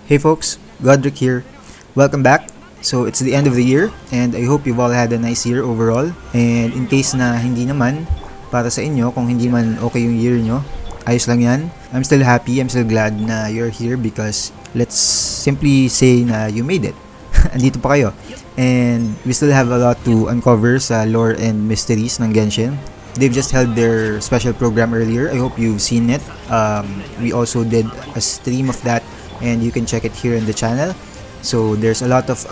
Hey folks, Godric here. Welcome back. So it's the end of the year and I hope you've all had a nice year overall. And in case na hindi naman, para sa inyo, kung hindi man okay yung year nyo, ayos lang yan. I'm still happy, I'm still glad na you're here because let's simply say na you made it. Andito pa kayo. And we still have a lot to uncover sa lore and mysteries ng Genshin. They've just held their special program earlier. I hope you've seen it. We also did a stream of that and you can check it here in the channel. So there's a lot of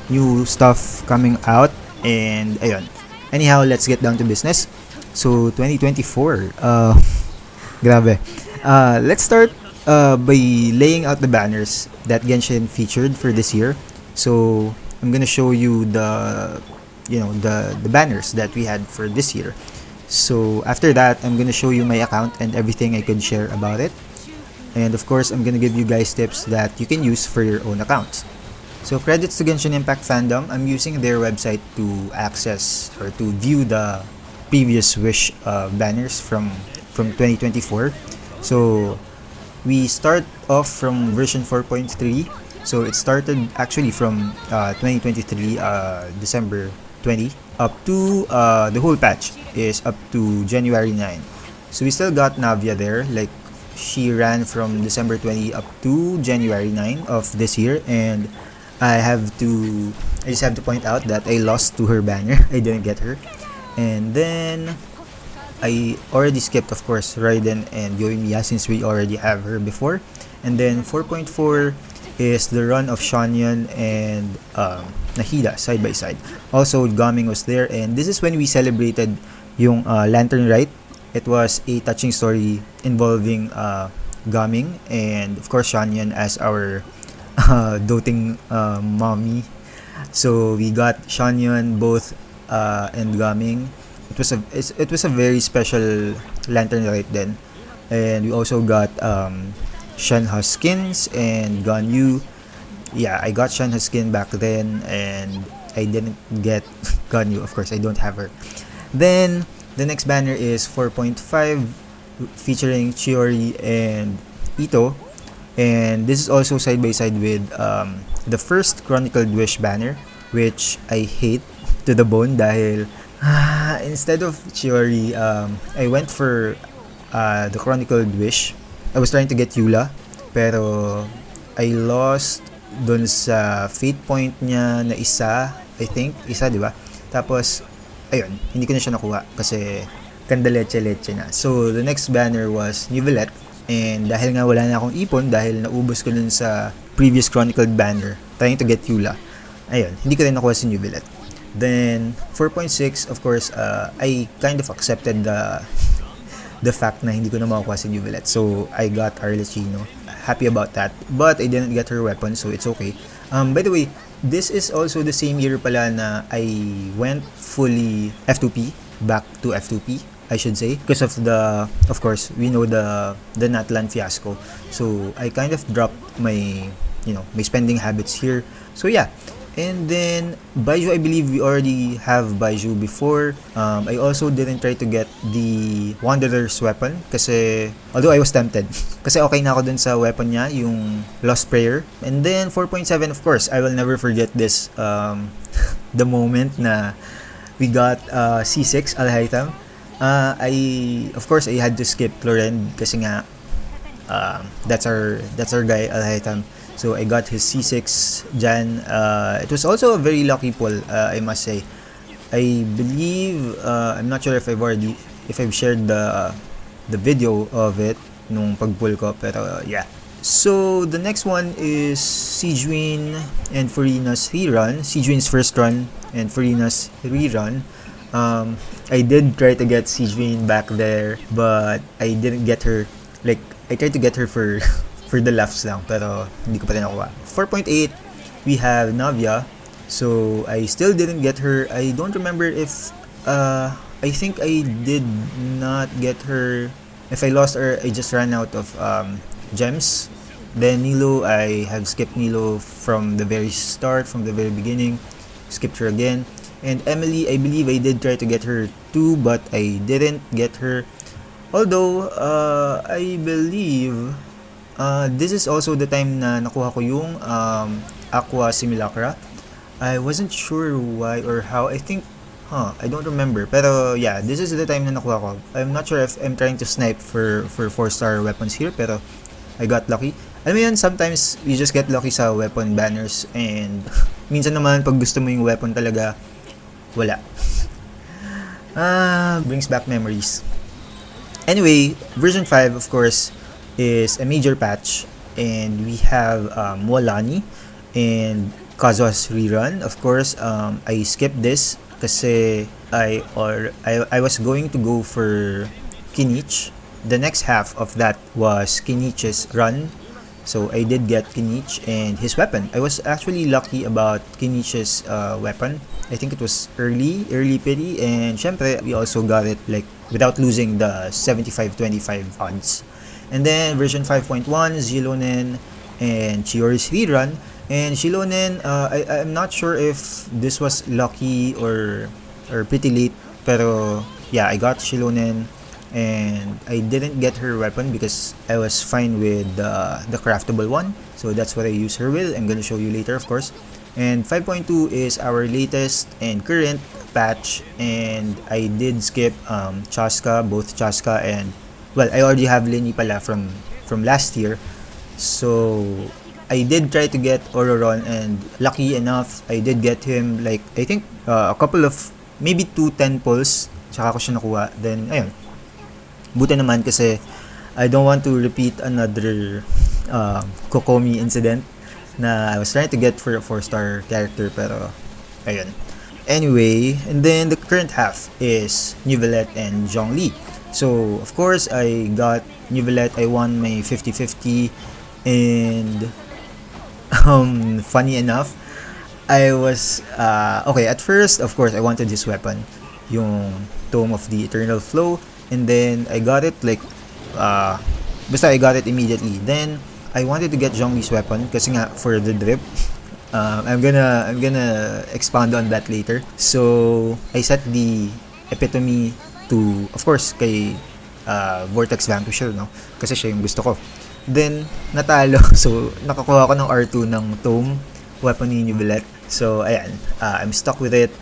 new stuff coming out and ayun. Anyhow, let's get down to business. So 2024, grabe. Let's start by laying out the banners that Genshin featured for this year. So I'm gonna show you the banners that we had for this year. So after that, I'm gonna show you my account and everything I could share about it. And of course, I'm gonna give you guys tips that you can use for your own accounts. So credits to Genshin Impact fandom. I'm using their website to access or to view the previous Wish banners from 2024. So we start off from version 4.3. So it started actually from 2023 December 20 up to the whole patch is up to January 9. So we still got Navia there, like she ran from December 20 up to January 9 of this year, and I just have to point out that I lost to her banner. I didn't get her. And then I already skipped, of course, Raiden and Yae Miko since we already have her before. And then 4.4 is the run of Xianyun and Nahida side by side. Also, Gaming was there, and this is when we celebrated yung Lantern Rite. It was a touching story involving Gaming and of course Xianyun as our doting mommy. So we got Xianyun both and Gaming. It was a very special Lantern Rite then, and we also got Shenhe skins and Ganyu. Yeah, I got Shenhe skin back then and I didn't get Ganyu. Of course, I don't have her. Then the next banner is 4.5 featuring Chiori and Ito, and this is also side by side with the first Chronicled Wish banner, which I hate to the bone dahil instead of Chiori, I went for the Chronicled Wish. I was trying to get Eula, pero I lost dun sa fate point niya na isa, I think, isa, di ba? Tapos, ayun, hindi ko na siya nakuha kasi kandaleche-leche na. So, the next banner was Neuvillette, and dahil nga wala na akong ipon, dahil naubos ko dun sa previous Chronicled banner, trying to get Eula, ayun, hindi ko rin nakuha si Neuvillette. Then, 4.6, of course, I kind of accepted the fact na hindi ko na makukuha si Neuvillette. So, I got Arlecchino. Happy about that. But I didn't get her weapon, so it's okay. By the way, this is also the same year pala na I went fully F2P, back to F2P, I should say. Because of course, we know the Natlan fiasco. So, I kind of dropped my spending habits here. So, yeah. And then, Baizhu, I believe we already have Baizhu before. I also didn't try to get the Wanderer's weapon kasi, although I was tempted, kasi okay na ako dun sa weapon niya, yung Lost Prayer. And then, 4.7, of course, I will never forget this, the moment na we got C6, Alhaitham. Of course, I had to skip Loren kasi nga, that's our guy, Alhaitham. So I got his C6 Jan. It was also a very lucky pull, I must say. I believe I'm not sure if I've shared the video of it nung pagpull ko, pero yeah. So the next one is Xianyun and Furina's rerun. Xianyun's first run and Furina's rerun. I did try to get Xianyun back there, but I didn't get her. Like, I tried to get her for the laughs lang, pero hindi ko pa rin nakuha. 4.8, we have Navia. So, I still didn't get her. I don't remember if, I think I did not get her. If I lost her, I just ran out of gems. Then Nilo, I have skipped Nilo from the very start, from the very beginning. Skipped her again. And Emily, I believe I did try to get her too, but I didn't get her. Although, I believe This is also the time na nakuha ko yung Aqua Simulacra. I wasn't sure why or how. I think, I don't remember. Pero yeah, this is the time na nakuha ko. I'm not sure if I'm trying to snipe for 4-star weapons here, pero I got lucky. Alam mo yun, sometimes you just get lucky sa weapon banners, and minsan naman pag gusto mo yung weapon talaga, wala. Brings back memories. Anyway, version 5 of course is a major patch, and we have Lyney and Kazuha's rerun. Of course, I skipped this kasi I was going to go for Kinich. The next half of that was Kinich's run. So I did get Kinich and his weapon. I was actually lucky about Kinich's weapon. I think it was early pity, and syempre we also got it like without losing the 75-25 odds. And then version 5.1, Xilonen and Chiori's rerun. And Xilonen, I'm not sure if this was lucky or pretty late, pero yeah, I got Xilonen and I didn't get her weapon because I was fine with the craftable one. So that's what I use her with. I'm gonna show you later, of course. And 5.2 is our latest and current patch, and I did skip Chaska, both Chaska and, well, I already have Lyney pala from last year. So I did try to get Ororon, and lucky enough, I did get him like, I think, a couple of, maybe 2 10 pulls, tsaka ko siya nakuha. Then, ayun. Buti naman kasi I don't want to repeat another Kokomi incident na I was trying to get for a 4-star character, pero, ayun. Anyway, and then the current half is Neuvillette and Zhongli. So, of course, I got Neuvillette. I won my 50-50, and funny enough, I was okay at first. Of course, I wanted his weapon, yung Tome of the Eternal Flow, and then I got it like basta I got it immediately. Then I wanted to get Zhongli's weapon kasi nga for the drip. I'm gonna expand on that later. So I set the epitome to, of course, kay Vortex Vanquisher, no? Kasi siya yung gusto ko. Then, natalo. So, nakakuha ko ng R2 ng Tome, weapon ni Neuvillette. So, ayan. I'm stuck with it.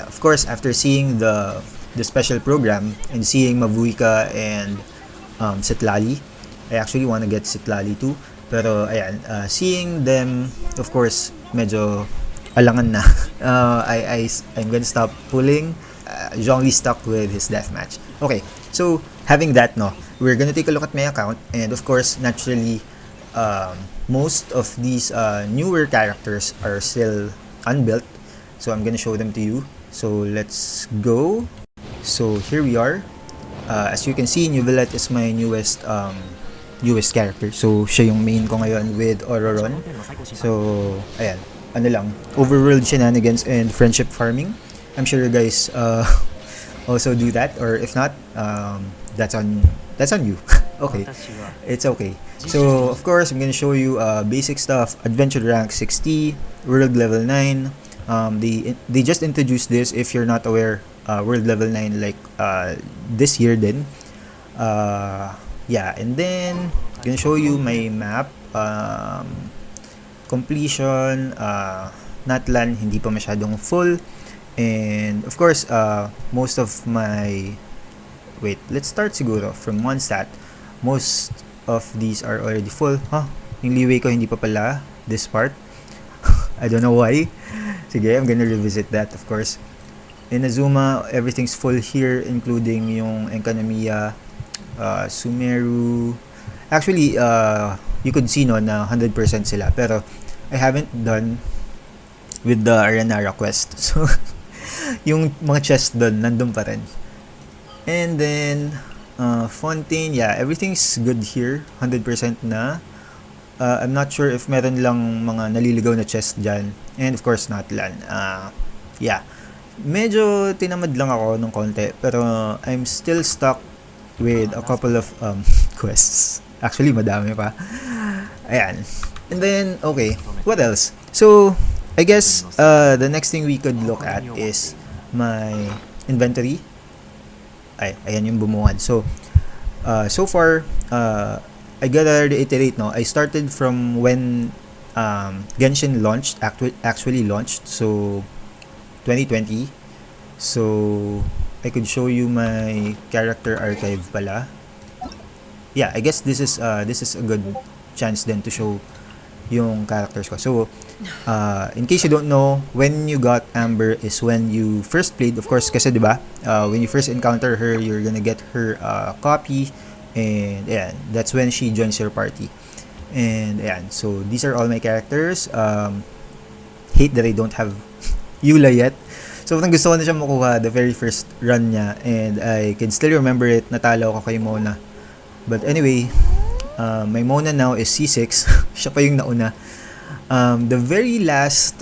Of course, after seeing the special program and seeing Mavuika and Citlali, I actually want to get Citlali too. Pero, ayan. Seeing them, of course, medyo alangan na. I'm gonna stop pulling. Zhongli stuck with his deathmatch. Okay, so having that, no, we're gonna take a look at my account, and of course, naturally, most of these newer characters are still unbuilt, so I'm gonna show them to you. So let's go. So here we are. As you can see, Neuvillette is my newest character. So siya yung main ko ngayon with Ororon. So ayan, ano lang, overworld shenanigans and friendship farming. I'm sure you guys also do that, or if not, that's on you. Okay, it's okay. So of course, I'm gonna show you basic stuff. Adventure rank 60, world level 9. They just introduced this, if you're not aware. World level 9 like this year din. Yeah, and then gonna show you my map. Completion, Natlan hindi pa masyadong full. And of course, most of my, wait, let's start siguro from one stat. Most of these are already full. Yung leeway ko hindi pa pala this part. I don't know why. Sige, I'm gonna revisit that, of course. In Azuma, everything's full here, including yung Enkanomiya, Sumeru. Actually, you could see, no, na 100% sila, pero I haven't done with the Arenara quest. So yung mga chest doon, nandun pa rin. And then, Fontaine, yeah, everything's good here. 100% na. I'm not sure if meron lang mga naliligaw na chest dyan. And of course, Natlan. Yeah. Medyo tinamad lang ako ng konti. Pero I'm still stuck with a couple of quests. Actually, madami pa. Ayan. And then, okay. What else? So, I guess the next thing we could look at is my inventory. Ayan yung bumungad. So, so far, I gotta reiterate, no, I started from when Genshin actually launched, so 2020. So I could show you my character archive pala. Yeah, I guess this is a good chance then to show yung characters ko. So in case you don't know, when you got Amber is when you first played, of course, kasi diba, when you first encounter her, you're gonna get her copy, and yeah, that's when she joins your party. And yeah, so these are all my characters. Hate that I don't have Eula yet. So gusto ko na siya makuha the very first run niya, and I can still remember it. Natalo ako kay Mona. But anyway, my Mona now is C6. Siya pa yung nauna. The very last,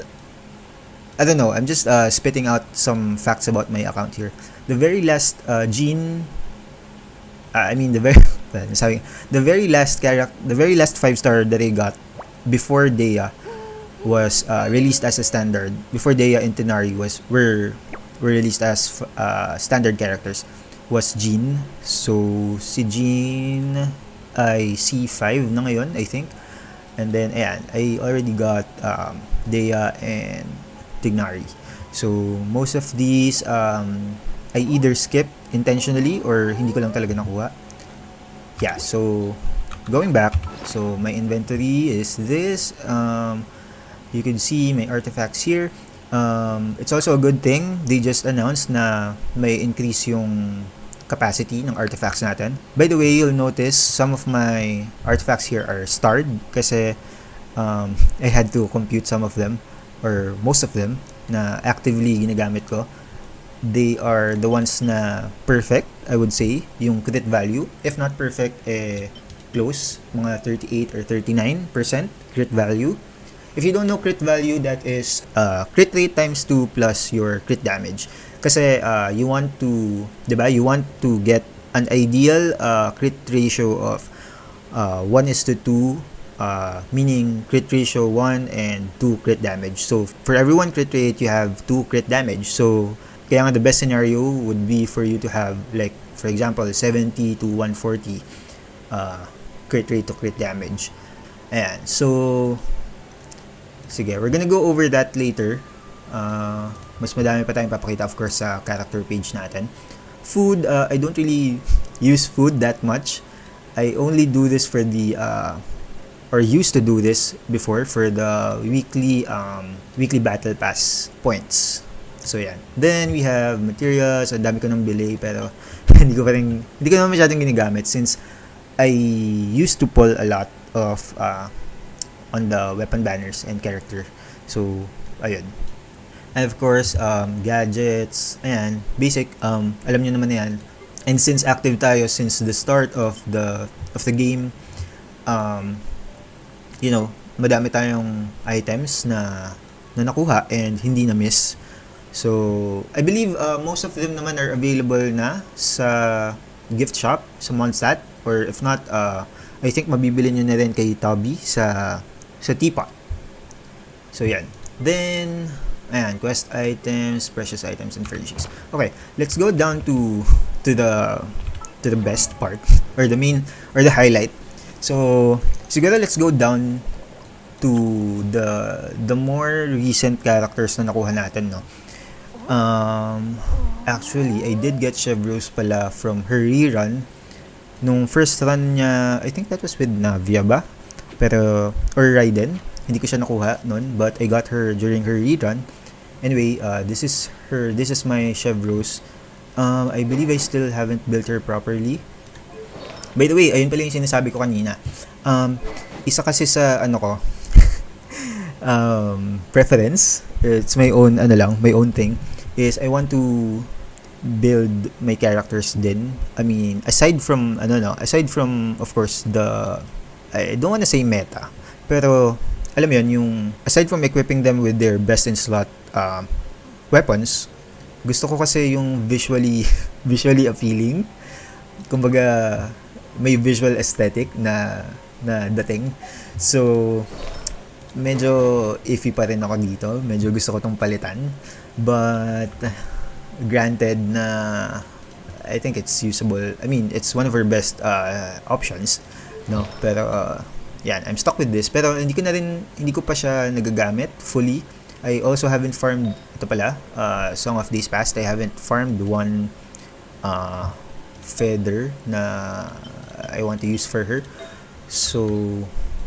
I don't know, I'm just spitting out some facts about my account here. The very last gene, the very last 5-star that I got before Dea was released as a standard. Before Dea and Tenari were released as standard characters, was Jean. So si Jean ay C5 na ngayon, I think. And then ayan, I already got Dea and Tignari. So most of these I either skipped intentionally or hindi ko lang talaga nakuha. Yeah, so going back, so my inventory is this. You can see my artifacts here. It's also a good thing they just announced na may increase yung capacity ng artifacts natin. By the way, you'll notice some of my artifacts here are starred kasi I had to compute some of them, or most of them, na actively ginagamit ko. They are the ones na perfect, I would say, yung crit value. If not perfect, close, mga 38 or 39% crit value. If you don't know crit value, that is crit rate times 2 plus your crit damage. Kasi you want to, diba? You want to get an ideal crit ratio of 1:2, meaning crit ratio 1 and 2 crit damage. So for every 1 crit rate, you have 2 crit damage. So kaya nga the best scenario would be for you to have, like, for example, 70 to 140 crit rate to crit damage. Ayan. So sige, we're gonna go over that later. Mas madami pa tayong papakita, of course, sa character page natin. Food, I don't really use food that much. I only do this for the or used to do this before for the weekly battle pass points. So yan. Then we have materials. Ang dami ko nang bili, pero hindi ko naman masyadong ginagamit since I used to pull a lot of on the weapon banners and character. So ayun. And of course, gadgets, ayan, basic, alam niyo naman yan. And since active tayo since the start of the game, you know, madami tayong items na nakuha and hindi na miss. So I believe most of them naman are available na sa gift shop sa Mondstadt, or if not, I think mabibili nyo na rin kay Toby sa teapot. So yan. Then ayan, quest items, precious items, and furnishings. Okay, let's go down to the best part, or the main, or the highlight. So siguro let's go down to the more recent characters na nakuha natin, no. Actually, I did get Chevreuse pala from her rerun. Nung first run niya, I think that was with Navia ba? Pero, or Raiden. Hindi ko siya nakuha nun, but I got her during her rerun. Anyway, this is my Chevreuse. I believe I still haven't built her properly. By the way, ayun pala yung sinasabi ko kanina. Isa kasi sa preference, it's my own my own thing, is I want to build my characters din. I mean, aside from of course I don't want to say meta, pero alam mo yun, yung aside from equipping them with their best in slot weapons, gusto ko kasi yung visually appealing, kumbaga may visual aesthetic na dating. So medyo iffy pa rin ako dito, medyo gusto ko tong palitan, but granted na I think it's usable. I mean, it's one of our best options. no? Pero yan, I'm stuck with this. Pero hindi ko pa siya nagagamit fully. I also haven't farmed, ito pala, Song of Days Past, I haven't farmed one feather na I want to use for her. So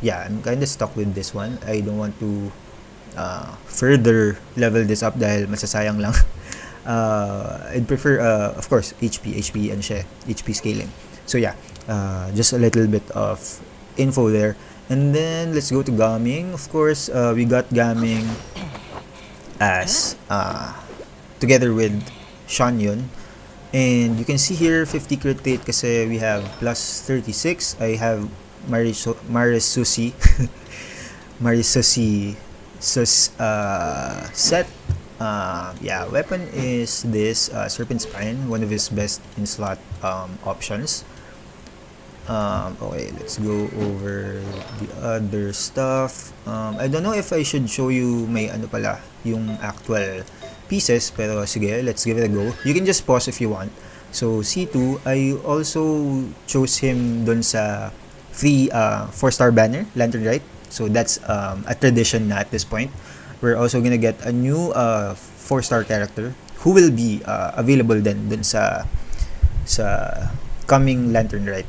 yeah, I'm kinda stuck with this one. I don't want to further level this up dahil masasayang lang. I'd prefer, of course, HP and siya, HP scaling. So yeah, just a little bit of info there. And then let's go to Gaming. Of course, we got Gaming as together with Xianyun. And you can see here 50 crit rate kasi we have plus 36. I have Marisusi set. Yeah, weapon is this Serpent Spine, one of his best in slot options. Okay, let's go over the other stuff. I don't know if I should show you may ano pala yung actual pieces, pero sige, let's give it a go. You can just pause if you want. So C2, I also chose him dun sa free 4-star banner, Lantern Rite. So that's a tradition na at this point. We're also gonna get a new 4-star character who will be available then dun sa coming Lantern Rite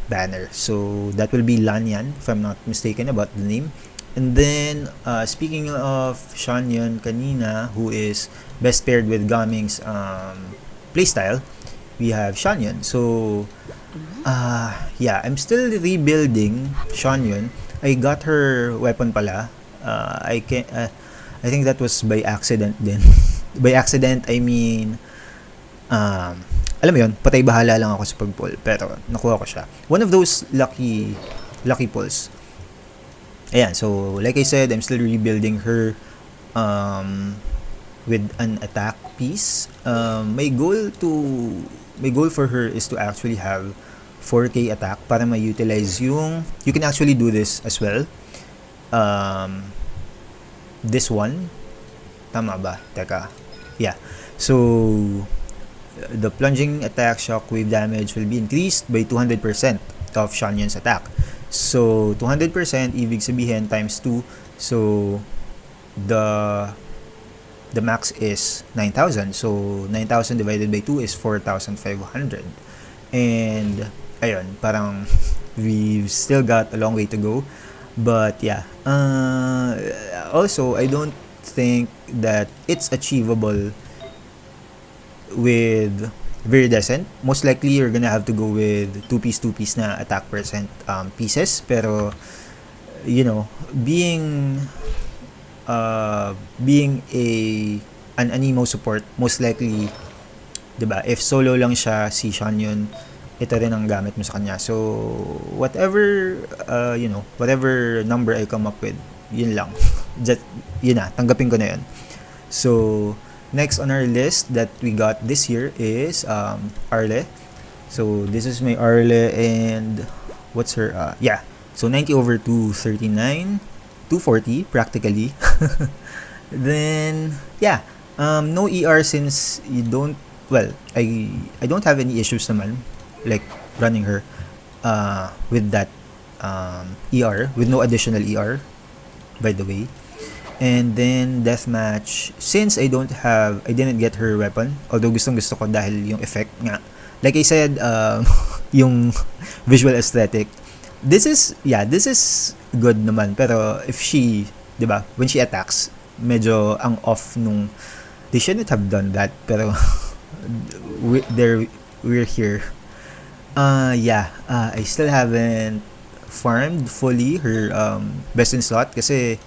banner. So that will be Lanyan, if I'm not mistaken about the name. And then speaking of Xianyun kanina, who is best paired with Gaming's playstyle, we have Xianyun. So yeah, I'm still rebuilding Xianyun. I got her weapon pala. I think that was by accident din. By accident, I mean alam mo yun, patay bahala lang ako sa pag-pull, pero nakuha ko siya. One of those lucky pulls. Ayan, so like I said, I'm still rebuilding her with an attack piece. My goal for her is to actually have 4k attack para ma-utilize yung, you can actually do this as well. This one, tama ba? Teka, yeah. So the plunging attack shockwave damage will be increased by 200% of Xianyun's attack. So 200% ibig sabihin times 2. So the max is 9,000. So 9,000 divided by 2 is 4,500. And ayun, parang we've still got a long way to go. But yeah, also I don't think that it's achievable with Viridescent. Most likely you're gonna have to go with 2-piece na attack percent pieces, pero you know, being an anemo support, most likely, diba, if solo lang siya si Xianyun, ito rin ang gamit mo sa kanya. So whatever you know, whatever number I come up with, yun lang. Just yun na, tanggapin ko na yun. So next on our list that we got this year is Arle. So this is my Arle, and what's her yeah, so 90 over 239, 240 practically. Then yeah, no ER since you don't, well, I don't have any issues naman like running her with that ER, with no additional ER, by the way. And then deathmatch, since I didn't get her weapon, although gusto ko dahil yung effect nga, like I said, yung visual aesthetic, this is good naman, pero if she, diba, when she attacks, medyo ang off nung, they shouldn't have done that, pero we're here. Yeah, I still haven't farmed fully her best in slot kasi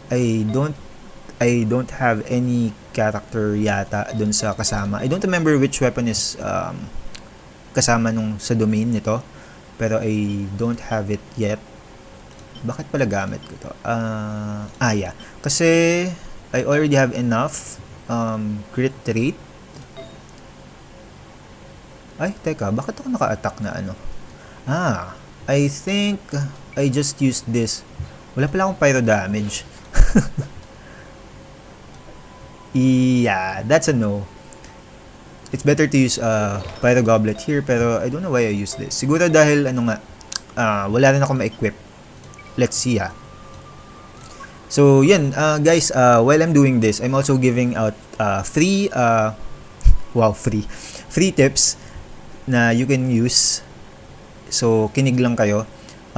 I don't have any character yata dun sa kasama. I don't remember which weapon is kasama nung sa domain nito, pero I don't have it yet. Bakit pala gamit ko to? Yeah, kasi I already have enough crit rate. Ay, teka, bakit ako naka-attack na ano? I think I just used this. Wala pala akong pyro damage. Yeah, that's a no. It's better to use Pyro Goblet here, pero I don't know why I use this. Siguro dahil ano nga, wala rin ako ma-equip. Let's see So yun, guys, while I'm doing this, I'm also giving out free tips na you can use. So kinig lang kayo.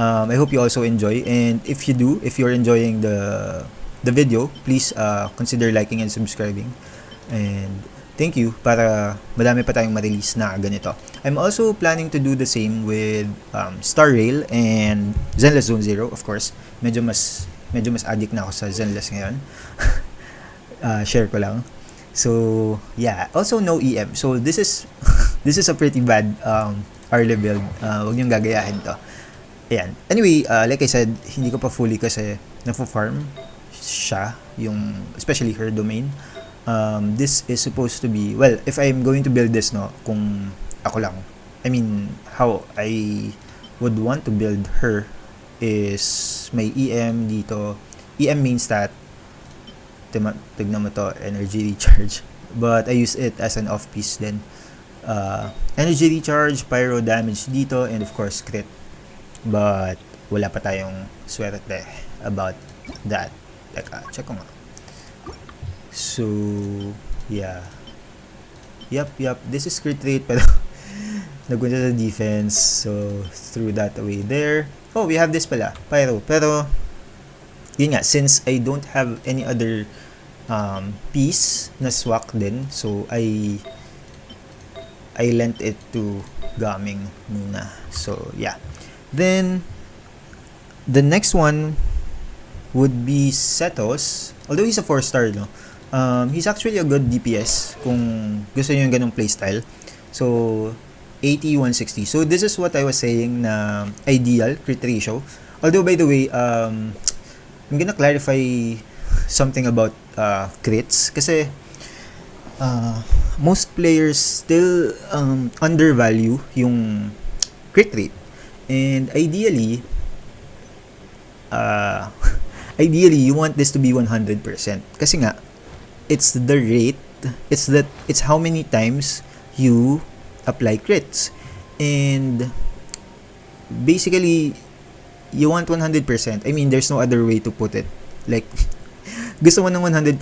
I hope you also enjoy, and if you're enjoying the video, please consider liking and subscribing. And thank you, para madami pa tayong ma-release na ganito. I'm also planning to do the same with Star Rail and Zenless Zone Zero, of course. Medyo mas addict na ako sa Zenless ngayon. Share ko lang. So yeah, also no EM. So this is a pretty bad Arle build. Huwag niyong gagayahin to. Ayan. Anyway, like I said, hindi ko pa fully kasi na-farm siya, yung especially her domain. This is supposed to be, well, if I'm going to build this, no, kung ako lang, I mean, how I would want to build her is may EM dito. EM means that tignan mo to, energy recharge, but I use it as an off piece then. Energy recharge, pyro damage dito, and of course crit, but wala pa tayong swerte about that. Teka, check ko nga. So yeah, yep, this is crit rate, pero nagpunta sa defense, so threw that away there. Oh, we have this pala, pyro, pero yun nga, since I don't have any other piece na swak din, so I lent it to Gaming muna. So yeah, then the next one would be Sethos. Although he's a 4-star, no, he's actually a good DPS kung gusto niyo yung ganung playstyle. So 80-160. So this is what I was saying na ideal crit ratio. Although by the way, I'm gonna clarify something about crits, kasi most players still undervalue yung crit rate, and ideally you want this to be 100%, kasi nga it's the rate, it's how many times you apply crits, and basically you want 100%. I mean, there's no other way to put it. Like, gusto mo ng 100%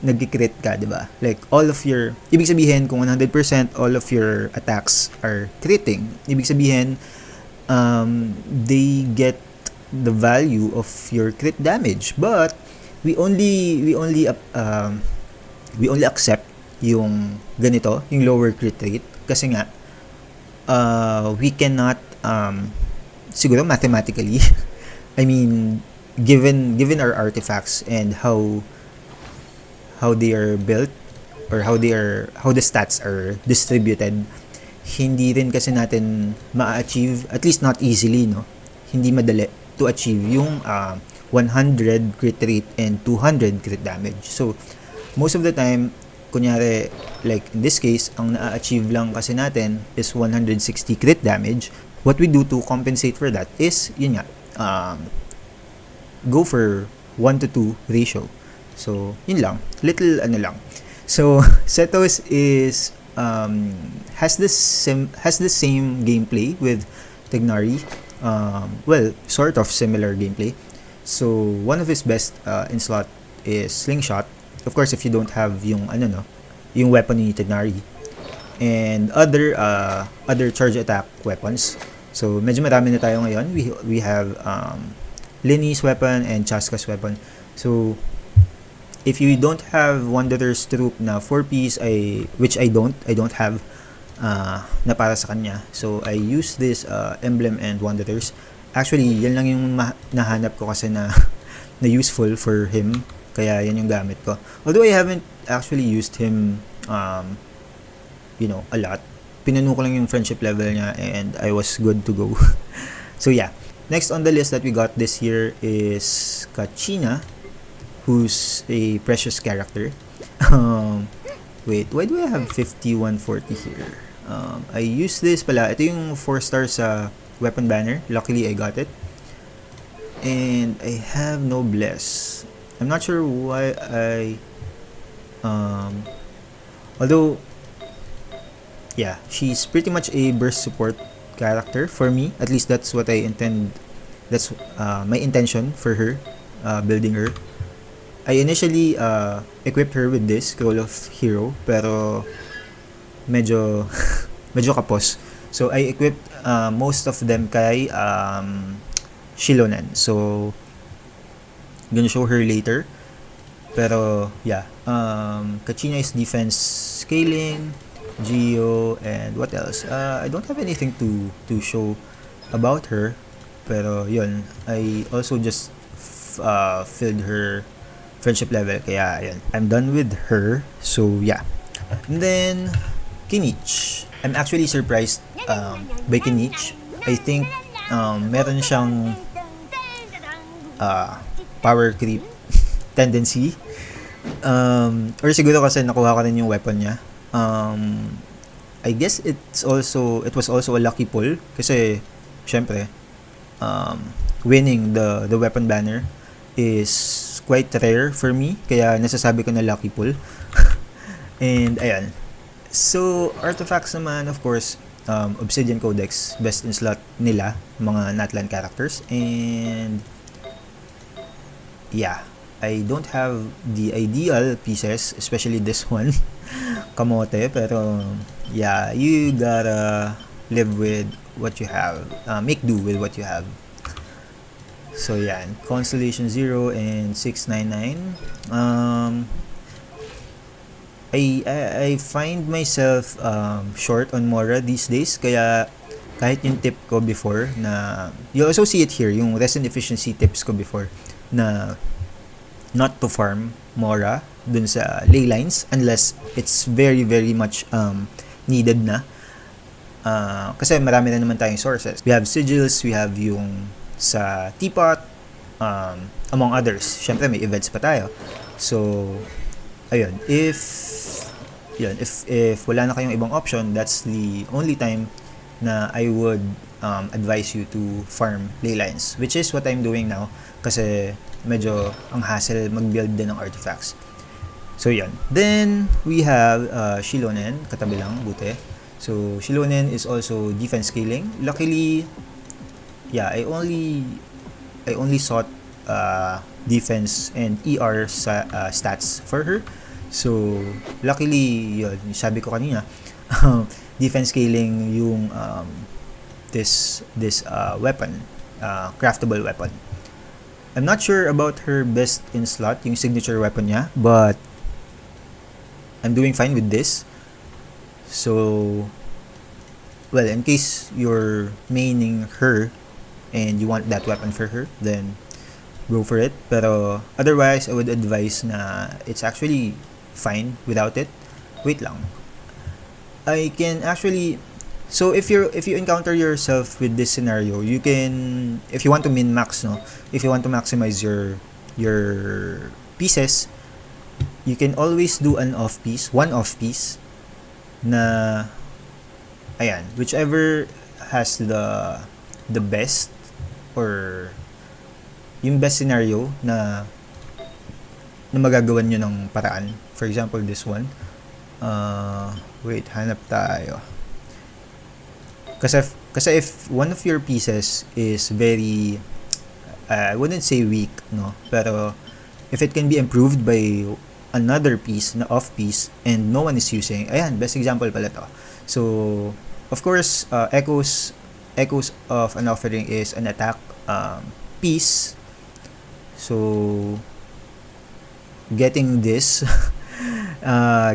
nag-crit ka, di ba? Like, all of your, ibig sabihin, kung 100% all of your attacks are critting, ibig sabihin, they get the value of your crit damage. But we only accept yung ganito, yung lower crit rate, kasi nga we cannot siguro mathematically I mean, given our artifacts and how they are built, or how the stats are distributed, hindi rin kasi natin ma-achieve, at least not easily, no, hindi madali to achieve yung 100 crit rate and 200 crit damage. So most of the time, kunyari, like in this case, ang na-achieve lang kasi natin is 160 crit damage. What we do to compensate for that is, yun nga, go for 1-to-2 ratio. So, yun lang. Little ano lang. So, Sethos is has the same gameplay with Tignari. Well, sort of similar gameplay. So, one of his best in slot is Slingshot. Of course, if you don't have yung yung weapon ni Tignari, and other charge attack weapons. So, medyo marami na tayo ngayon. We have Lyney's weapon and Chaska's weapon. So, if you don't have Wanderer's Troop na 4-piece, which I don't have na para sa kanya. So, I use this Emblem and Wanderers. Actually, yan lang yung nahanap ko kasi na useful for him. Kaya yan yung gamit ko. Although I haven't actually used him a lot. Pinuno ko lang yung friendship level niya and I was good to go. So yeah. Next on the list that we got this year is Kachina, who's a precious character. Wait, why do I have 5140 here? I use this pala. Ito yung 4-star sa weapon banner. Luckily, I got it. And I have no bless. I'm not sure why although, yeah, she's pretty much a burst support character for me. At least that's what I intend. That's my intention for her, building her. I initially equipped her with this Scroll of Hero, pero medyo medyo kapos. So I equipped most of them kay Xilonen. So gonna show her later. Pero yeah, Kachina is defense scaling, Geo, and what else? I don't have anything to show about her. Pero yun, I also just filled her friendship level. Kaya yun, I'm done with her. So yeah. And then Kinich. I'm actually surprised by Kinich. I think meron siyang power creep tendency. Or siguro kasi nakuha ko rin yung weapon niya. I guess it was also a lucky pull kasi syempre winning the weapon banner is quite rare for me, kaya nasasabi ko na lucky pull. And ayan. So artifacts naman, of course, Obsidian Codex, best in slot nila, mga Natlan characters. And yeah, I don't have the ideal pieces, especially this one, kamote, pero yeah, you gotta live with what you have, make do with what you have. So yeah, Constellation 0 and 699. I find myself short on Mora these days, kaya kahit yung tip ko before na, you also see it here, yung rest and efficiency tips ko before, na not to farm Mora dun sa ley lines unless it's very very much needed na. Kasi marami na naman tayong sources. We have sigils, we have yung sa teapot, among others. Syempre may events pa tayo. So ayun, if wala na kayong ibang option, that's the only time na I would advise you to farm ley lines, which is what I'm doing now kasi medyo ang hassle mag-build din ng artifacts. So yan. Then we have Xilonen, katabi lang, buti. So Xilonen is also defense scaling. Luckily, yeah, I only sought defense and ER stats for her. So luckily, yun, sabi ko kanina, defense scaling yung this weapon, craftable weapon. I'm not sure about her best in slot, yung signature weapon niya, but I'm doing fine with this. So, well, in case you're maining her and you want that weapon for her, then go for it. Pero otherwise, I would advise na it's actually fine without it. Wait lang. I can actually, so if you encounter yourself with this scenario, you can, if you want to min max, no, if you want to maximize your pieces, you can always do one off piece na ayan, whichever has the best, or yung best scenario na magagawan nyo ng paraan. For example, this one. Wait, hanap tayo. Kasi if one of your pieces is very, I wouldn't say weak, no, pero if it can be improved by another piece, na off piece, and no one is using, ayan, best example pala to. So, of course, Echoes of an Offering is an attack piece. So, getting this,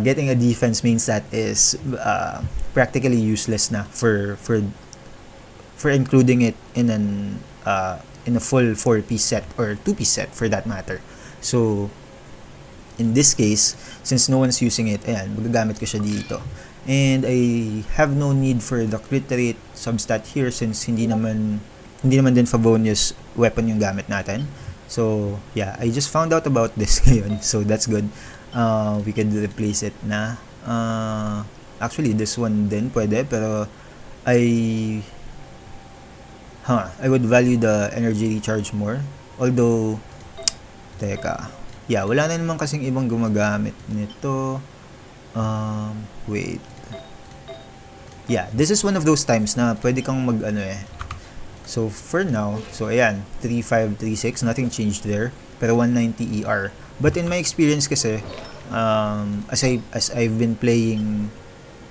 getting a defense means that is practically useless na for including it in a full 4-piece set or 2-piece set for that matter. So in this case, since no one's using it, ayan, magagamit ko siya dito. And I have no need for the crit rate substat here since hindi naman din Favonius weapon yung gamit natin. So yeah, I just found out about this ngayon, so that's good. We can replace it na actually this one din pwede, pero I would value the energy recharge more. Although teka, yeah, wala na naman kasing ibang gumagamit nito. Wait. yeah, this is one of those times na pwede kang mag ano eh. So for now, so ayan, 3536, nothing changed there. Pero 190 ER. But in my experience kasi, as I've been playing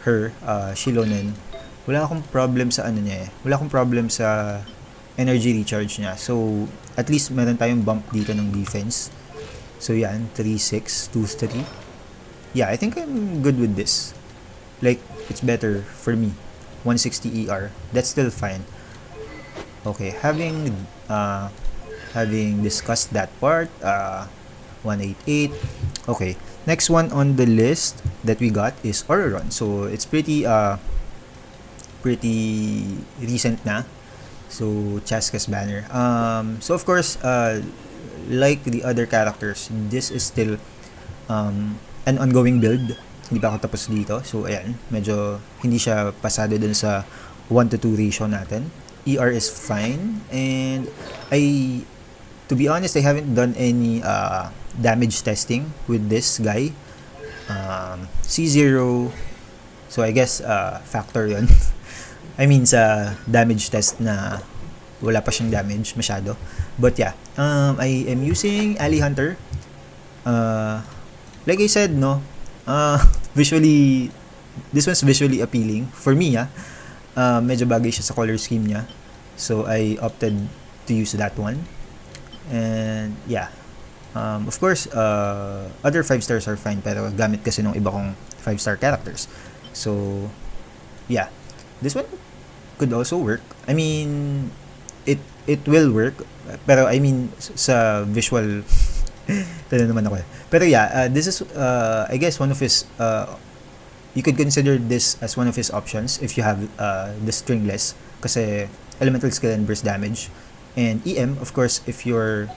her, Xilonen, wala akong problem sa ano niya eh. Wala akong problem sa energy recharge niya. So at least meron tayong bump dito ng defense. So yan, 36, 23. Yeah, I think I'm good with this. Like, it's better for me. 160 ER. That's still fine. Okay, having discussed that part, 188. Okay, next one on the list that we got is Ororon. So it's pretty recent na. So Chaska's banner. So of course, like the other characters, this is still an ongoing build. Hindi pa ako tapos dito. So ayan, medyo hindi siya pasado dun sa 1-to-2 ratio natin. ER is fine, and to be honest, I haven't done any damage testing with this guy. C0, so I guess factor yon. I mean sa damage test na wala pa siyang damage masyado. But yeah, I am using Ali Hunter. Like I said, no, visually, this one's visually appealing for me. Medyo bagay siya sa color scheme niya. So I opted to use that one. And yeah. Of course, other 5 stars are fine, pero gamit kasi ng iba kong 5-star characters. So yeah. This one could also work. I mean, it will work. Pero I mean sa visual tala naman ako. Pero yeah, this is I guess one of his you could consider this as one of his options if you have the stringless, kasi elemental skill and burst damage. And EM, of course, if you're,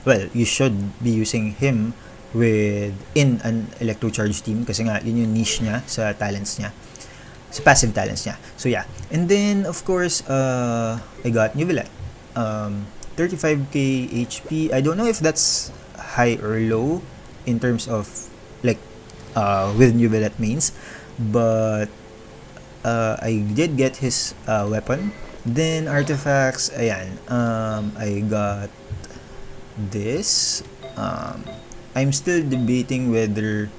well, you should be using him in an electro charge team, kasi nga yun yung niche niya sa talents niya, sa passive talents niya. So yeah, and then of course I got Neuvillette, 35k HP. I don't know if that's high or low in terms of like with Neuvillette mains, but I did get his weapon. Then artifacts, ayan, I got this. I'm still debating whether,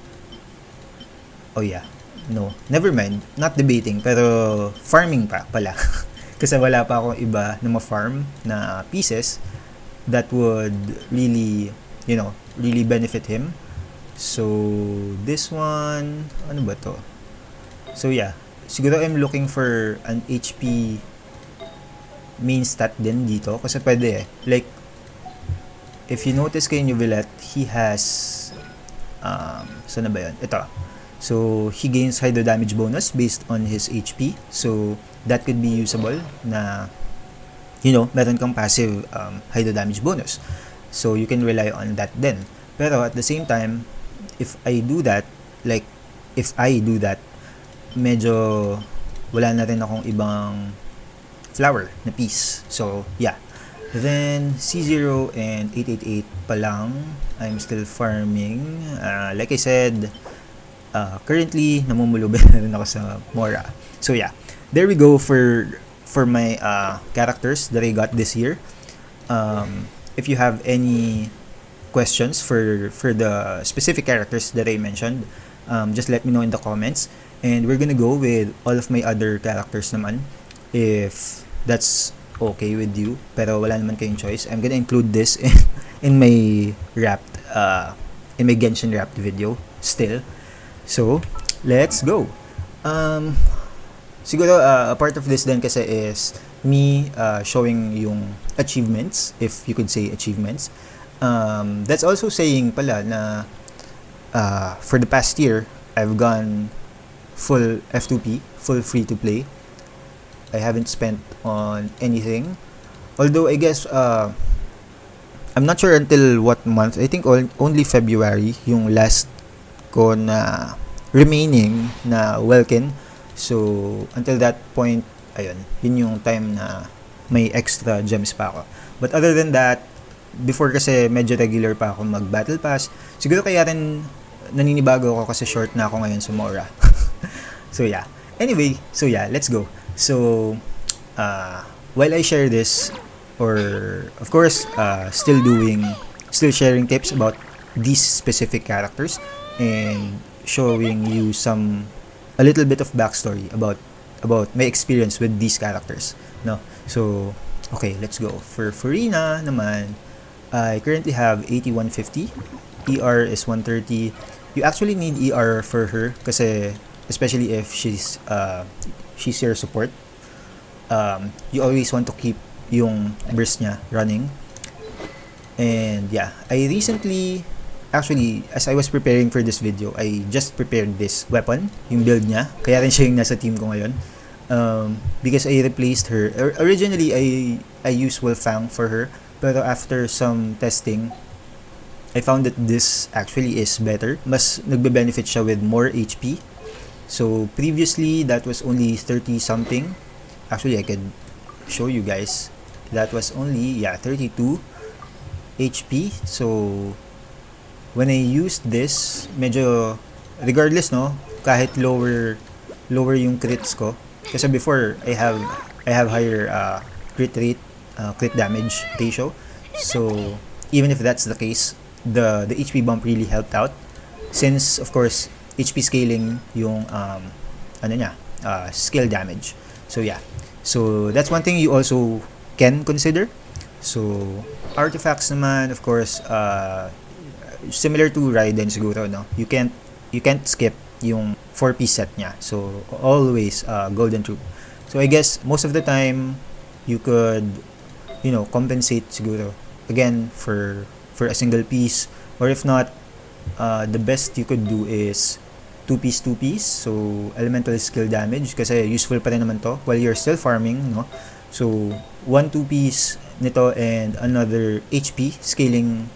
oh yeah, no, never mind, not debating, pero farming pa pala. Kasi wala pa akong iba na ma-farm na pieces that would really, you know, really benefit him. So this one, ano ba to? So yeah, siguro I'm looking for an HP main stat din dito, kasi pwede eh. Like, if you notice kay Neuvillette, he has saan na ba yun? Ito. So he gains hydro damage bonus based on his HP. So that could be usable na, you know, meron kang passive hydro damage bonus. So you can rely on that then. Pero at the same time, if I do that, medyo wala na rin akong ibang flower na piece. So yeah. Then C0 and 888 pa lang. I'm still farming. Like I said, currently namumulubi na rin ako sa Mora. So yeah, there we go for my characters that I got this year. If you have any questions for the specific characters that I mentioned, just let me know in the comments, and we're gonna go with all of my other characters naman, if that's okay with you. Pero wala naman kayong choice. I'm gonna include this in my wrapped in my Genshin wrapped video still. So let's go. Siguro a part of this then kasi is me showing yung achievements, if you could say achievements. That's also saying pala na for the past year I've gone full F2P, full free to play. I haven't spent on anything. Although I guess I'm not sure until what month. I think only February yung last ko na remaining na Welkin. So until that point, ayun, yun yung time na may extra gems pa ako. But other than that, before kasi medyo regular pa ako mag battle pass. Siguro kaya rin naninibago ako kasi short na ako ngayon sa Mora. So yeah. Anyway, so yeah, let's go. So, while I share this, or of course, still sharing tips about these specific characters and showing you a little bit of backstory about my experience with these characters. No, so okay, let's go. For Furina naman, I currently have 8150. ER is 130. You actually need ER for her kasi especially if she's your support. You always want to keep yung burst niya running. And yeah, I recently, actually, as I was preparing for this video, I just prepared this weapon, yung build niya. Kaya rin siya yung nasa team ko ngayon. Because I replaced her. Originally, I used Wolfang for her. Pero after some testing, I found that this actually is better. Mas nagbe-benefit siya with more HP. So previously, that was only 30 something. Actually, I could show you guys. That was only, 32 HP. So when I used this, medyo, regardless no, kahit lower yung crits ko. Kasi before, I have higher crit rate, crit damage ratio. So even if that's the case, the HP bump really helped out. Since, of course, HP scaling yung skill damage. So yeah. So that's one thing you also can consider. So artifacts naman, of course, similar to Raiden siguro, no? You can't skip yung 4-piece set niya. So always golden troop. So I guess most of the time you could, compensate siguro again for a single piece, or if not, the best you could do is 2-piece. So elemental skill damage kasi useful pa rin naman to while you're still farming, no? So 1 2-piece nito and another HP scaling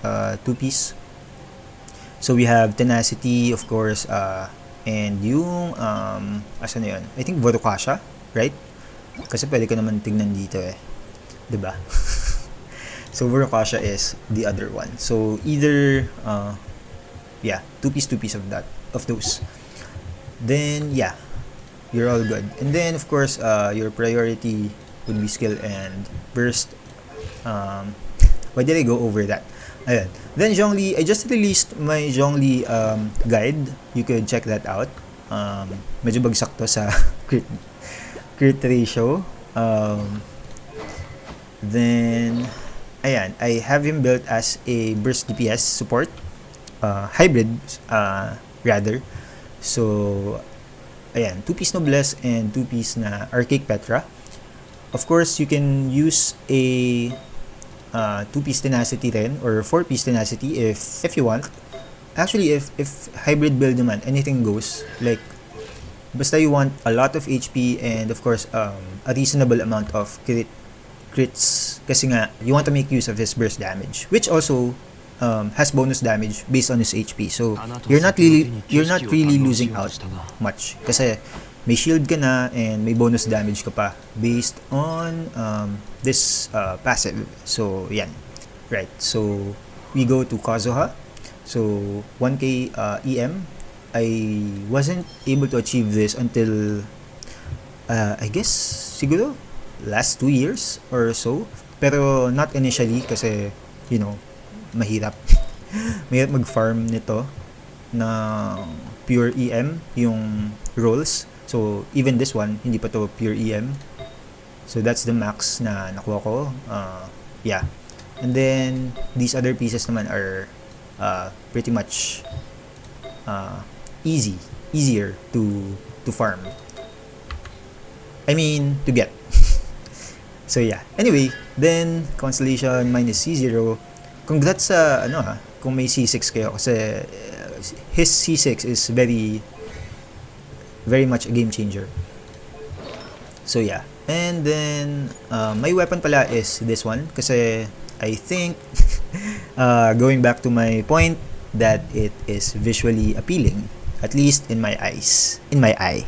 2-piece. So we have tenacity, of course, and yung asan na yun? I think Vodokasha, right? Kasi pwede ka naman tignan dito 'di ba? So Vodokasha is the other one. So either 2-piece of those. Then you're all good. And then of course your priority would be skill and burst. Why did I go over that? Ayan. Then Zhongli, I just released my Zhongli guide. You could check that out. Medyo bagsak to sa crit ratio. Then ayan, I have him built as a burst DPS support, hybrid rather. So ayan, 2-piece noblesse and 2-piece na archaic Petra. Of course, you can use a 2-piece tenacity rin or 4-piece tenacity if you want. Actually, if hybrid build naman, anything goes. Like basta you want a lot of HP and of course a reasonable amount of crits kasi nga you want to make use of his burst damage, which also has bonus damage based on his HP. So you're not really losing out much kasi may shield ka na and may bonus damage ka pa based on this passive. So yan, right? So we go to Kazuha. So 1k EM. I wasn't able to achieve this until I guess siguro last 2 years or so, pero not initially kasi mahirap mag-farm nito na pure EM yung rolls. So even this one hindi pa to pure EM. So that's the max na nakuha ko. And then these other pieces naman are pretty much easier to farm. I mean to get. So yeah. Anyway, then Constellation minus C0. Congrats sa kung may C6 kayo kasi his C6 is very much a game changer. So yeah. And then my weapon pala is this one kasi I think going back to my point that it is visually appealing, at least in my eyes. In my eye.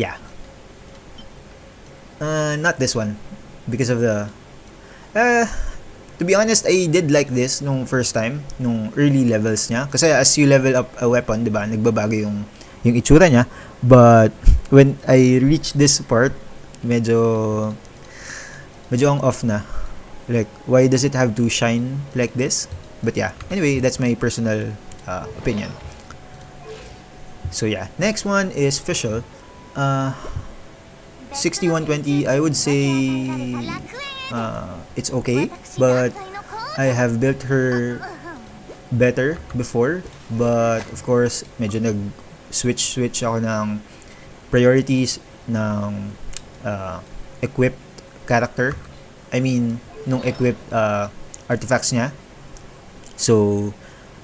Yeah. Not this one because of the to be honest, I did like this nung first time, nung early levels niya. Kasi as you level up a weapon, 'di ba, nagbabago yung yung itsura niya. But when I reach this part, medyo ang off na. Like, why does it have to shine like this? But yeah, anyway, that's my personal opinion. So yeah, next one is Fischl. 6120, I would say it's okay, but I have built her better before. But of course, medyo nag-switch ako ng priorities ng equipped character. I mean, nung equipped artifacts niya. So,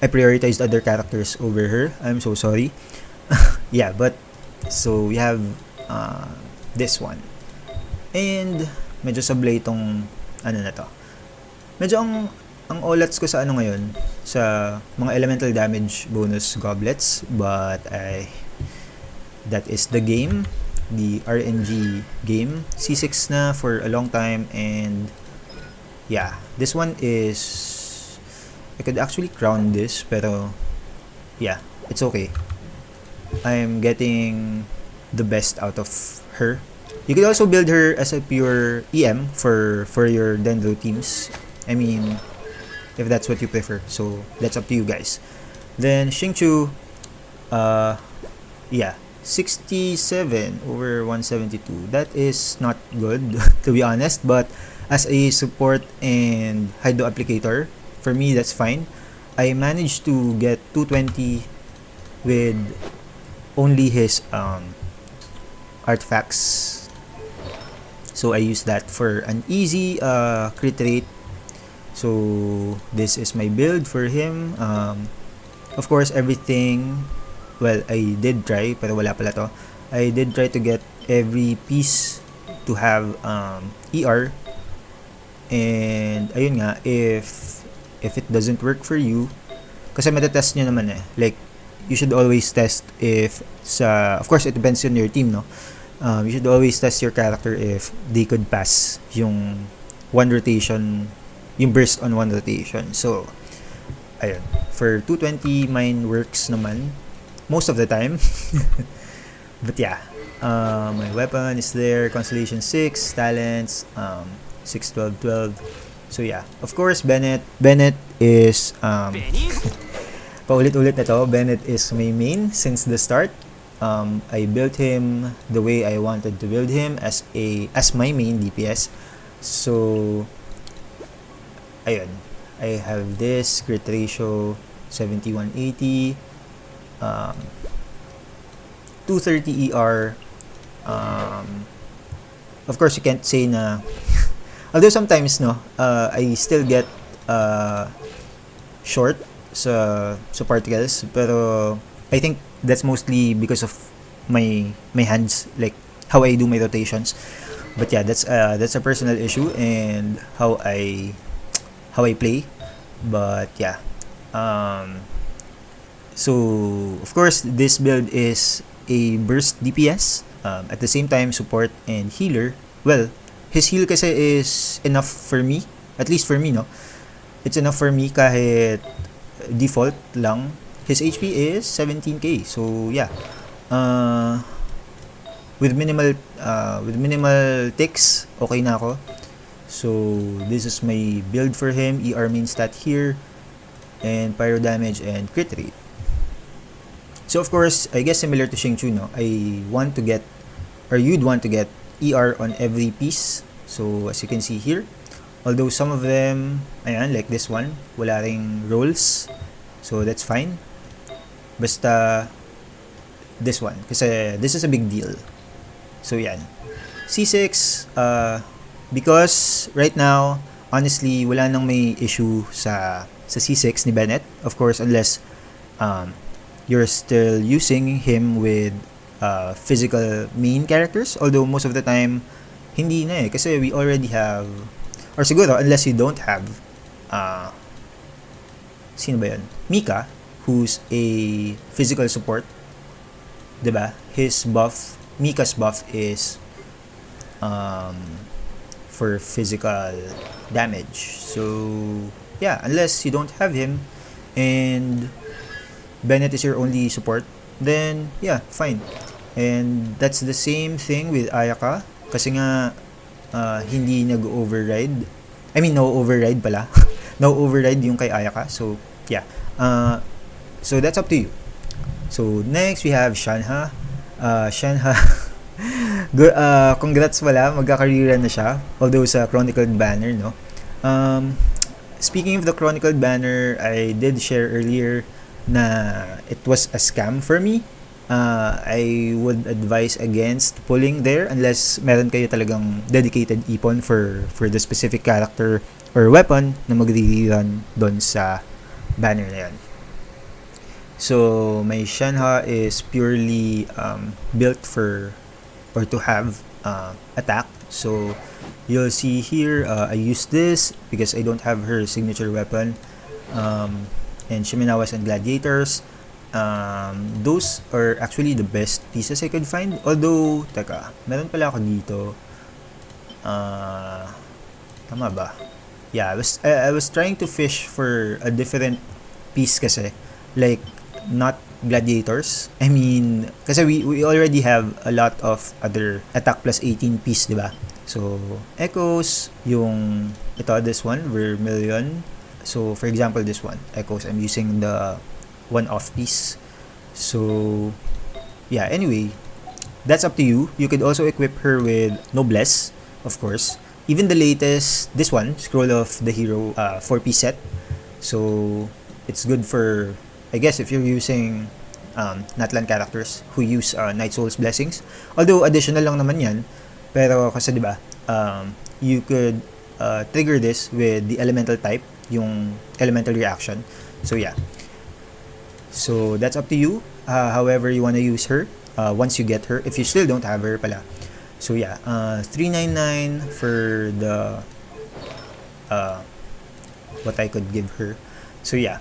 I prioritized other characters over her. I'm so sorry. Yeah, but so we have this one. And medyo sablay itong ano na to. Medyo ang olats ko sa ano ngayon, sa mga elemental damage bonus goblets, but that is the game, the RNG game. C6 na for a long time, and yeah, this one is, I could actually crown this, pero yeah, it's okay. I'm getting the best out of her. You could also build her as a pure EM for your Dendro teams. I mean, if that's what you prefer. So, that's up to you guys. Then, Xingqiu, yeah, 67 over 172. That is not good, to be honest. But, as a support and Hydro Applicator, for me, that's fine. I managed to get 220 with only his artifacts. So, I used that for an easy crit rate. So, this is my build for him. Of course, everything, well, I did try, pero wala pala to. I did try to get every piece to have ER. And, ayun nga, if it doesn't work for you, kasi matatest nyo naman like, you should always test if of course, it depends on your team, no? You should always test your character if they could pass yung one rotation, yung burst on one rotation. So, ayun. For 220, mine works naman most of the time. But yeah, my weapon is there, Constellation 6, talents, 6, 12, 12. So yeah, of course, Bennett is, paulit-ulit na to, Bennett is my main since the start. I built him the way I wanted to build him as my main DPS. So, ayun. I have this crit ratio 7180, 230 ER. Of course, you can't say na. Although sometimes I still get short sa particles, pero I think that's mostly because of my hands, like how I do my rotations. But yeah, that's a personal issue and how I play. But yeah, so of course this build is a burst DPS, at the same time support and healer. Well, his heal kasi is enough for me, at least for me, no? It's enough for me kahit default lang. His HP is 17k. So yeah, with minimal ticks, okay na ako. So this is my build for him. ER main stat here, and pyro damage and crit rate. So of course, I guess similar to Xingqiu, no? I want to get, or you'd want to get ER on every piece. So as you can see here, although some of them, ayan, like this one, wala ring rolls. So that's fine. Basta this one, kasi this is a big deal. So yan. C6, because right now, honestly, wala nang may issue sa C6 ni Bennett. Of course, unless you're still using him with physical main characters. Although most of the time, hindi na kasi we already have, or siguro, unless you don't have, sino ba yun? Mika, who's a physical support. Diba? His buff, Mika's buff is for physical damage. So, yeah, unless you don't have him and Bennett is your only support, then yeah, fine. And that's the same thing with Ayaka. Kasi nga, hindi nag-override. I mean, no override pala. No override yung kay Ayaka. So, yeah. So, that's up to you. So, next, we have Shenhe. Shenhe, congrats pala. Magkakareeran na siya. Although sa Chronicled Banner, no? Speaking of the Chronicled Banner, I did share earlier na it was a scam for me. I would advise against pulling there unless meron kayo talagang dedicated ipon for the specific character or weapon na magre-rerun doon sa banner na yan. So, my Shenhe is purely built for or to have attack. So, you'll see here, I use this because I don't have her signature weapon. And Shiminawas and Gladiators. Those are actually the best pieces I could find. Although, teka, meron pala ako dito. Tama ba? Yeah, I was trying to fish for a different piece kasi. Like, not Gladiators. I mean, kasi we already have a lot of other attack plus 18 piece, diba? So, Echoes, yung ito, this one, Vermilion. So, for example, this one, Echoes, I'm using the one-off piece. So, yeah, anyway, that's up to you. You could also equip her with Noblesse, of course. Even the latest, this one, Scroll of the Hero 4-piece set. So, it's good for, I guess, if you're using Natlan characters who use Night Soul's Blessings. Although, additional lang naman yan. Pero, kasi diba, you could trigger this with the elemental type, yung elemental reaction. So, yeah. So, that's up to you. However you want to use her once you get her. If you still don't have her pala. So, yeah. 399 for the what I could give her. So, yeah.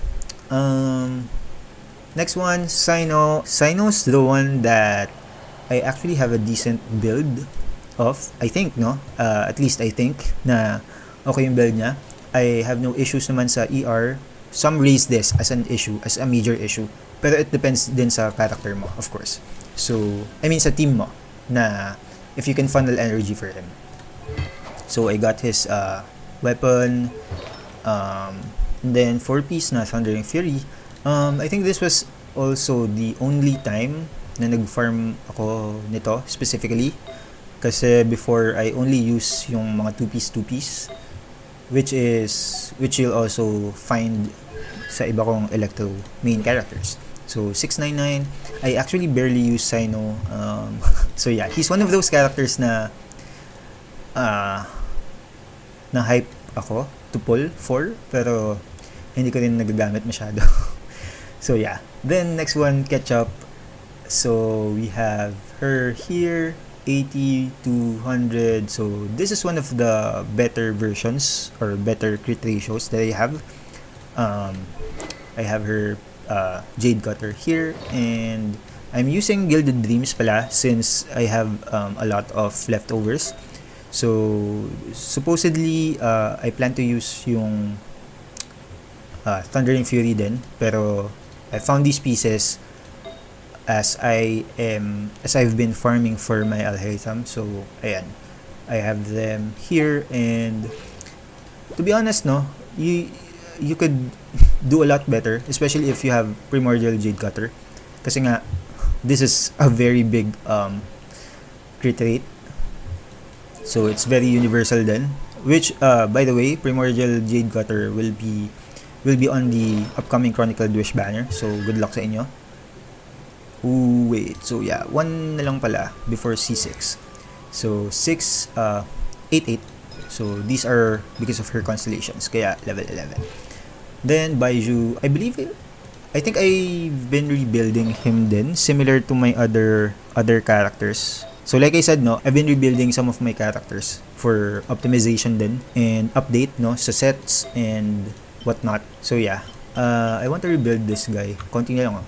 Next one, Cyno. Cyno's the one that I actually have a decent build of. I think, no? At least I think na okay yung build niya. I have no issues naman sa ER. Some raise this as an issue, as a major issue. Pero it depends din sa character mo, of course. So, I mean sa team mo, na if you can funnel energy for him. So, I got his weapon, then 4-piece na Thundering Fury. I think this was also the only time na nag-farm ako nito, specifically. Kasi before, I only use yung mga 2-piece, which you'll also find sa iba kong Electro main characters. So, 699, I actually barely use Cyno. So, yeah, he's one of those characters na hype ako to pull for, pero hindi ko rin nagagamit masyado. So, yeah. Then, next one, Ketchup. So, we have her here, 80 to 100. So, this is one of the better versions or better crit ratios that I have. I have her Jade Cutter here, and I'm using Gilded Dreams pala since I have a lot of leftovers. So, supposedly, I plan to use yung Thundering Fury din, pero I found these pieces as I've been farming for my Alhaitham. So, ayan. I have them here, and to be honest, no, you could do a lot better, especially if you have Primordial Jade Cutter. Kasi nga, this is a very big crit rate. So, it's very universal then. Which, by the way, Primordial Jade Cutter will be on the upcoming Chronicled Wish banner. So, good luck sa inyo. Ooh, wait. So, yeah. One na lang pala before C6. So, 6, 8, 8. So, these are because of her constellations. Kaya, level 11. Then, Baizhu. I think I've been rebuilding him din. Similar to my other characters. So, like I said, no, I've been rebuilding some of my characters for optimization din. And update, no, sa sets and whatnot. So, yeah. I want to rebuild this guy. Konti na lang,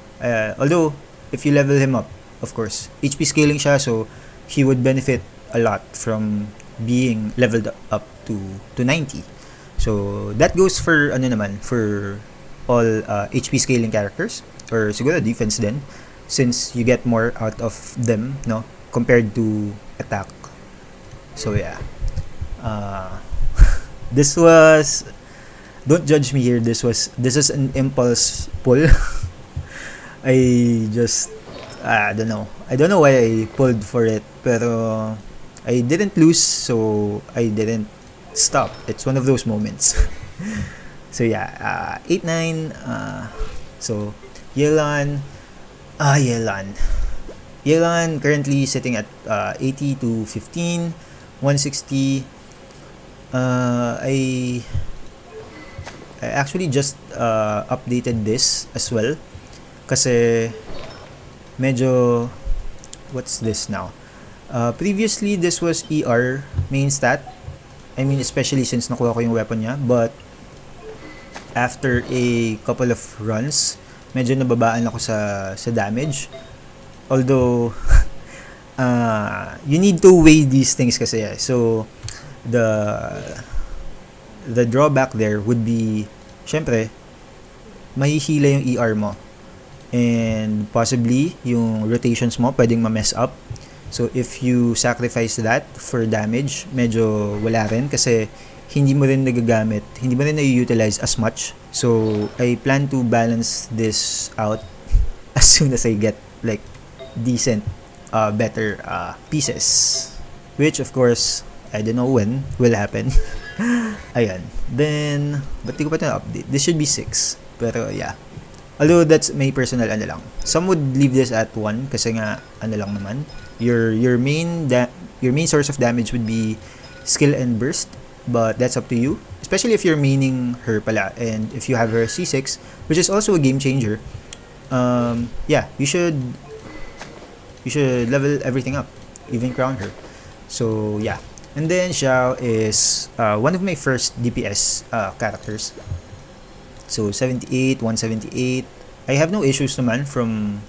although, if you level him up, of course, HP scaling siya, so he would benefit a lot from being leveled up to 90. So, that goes for, for all HP scaling characters, or siguro defense din. since you get more out of them, no, compared to attack. So yeah, this was, don't judge me here, this is an impulse pull. I just, I don't know why I pulled for it, pero I didn't lose, so I didn't stop. It's one of those moments. So yeah, 8-9. So Yelan currently sitting at 80 to 15, 160. I actually just updated this as well kasi medyo, what's this now? Previously this was ER main stat. I mean, especially since nakuha ko yung weapon niya, but after a couple of runs, medyo nababaan ako sa damage. Although you need to weigh these things kasi. So the drawback there would be, syempre, mahihila yung ER mo. And possibly, yung rotations mo pwedeng ma-mess up. So if you sacrifice that for damage, medyo wala rin kasi hindi mo rin nagagamit, hindi mo rin na-utilize as much. So I plan to balance this out as soon as I get like decent, better pieces. Which of course, I don't know when will happen. Ayan. Then, ba't di ko pa ito na-update? This should be 6. Pero yeah. Although that's my personal ano lang. Some would leave this at 1 kasi nga ano lang naman. Your main source of damage would be skill and burst, but that's up to you. Especially if you're maining her pala and if you have her C6, which is also a game changer. Yeah, you should level everything up, even crown her. So yeah. And then Xiao is one of my first DPS characters. So 78, 178. I have no issues naman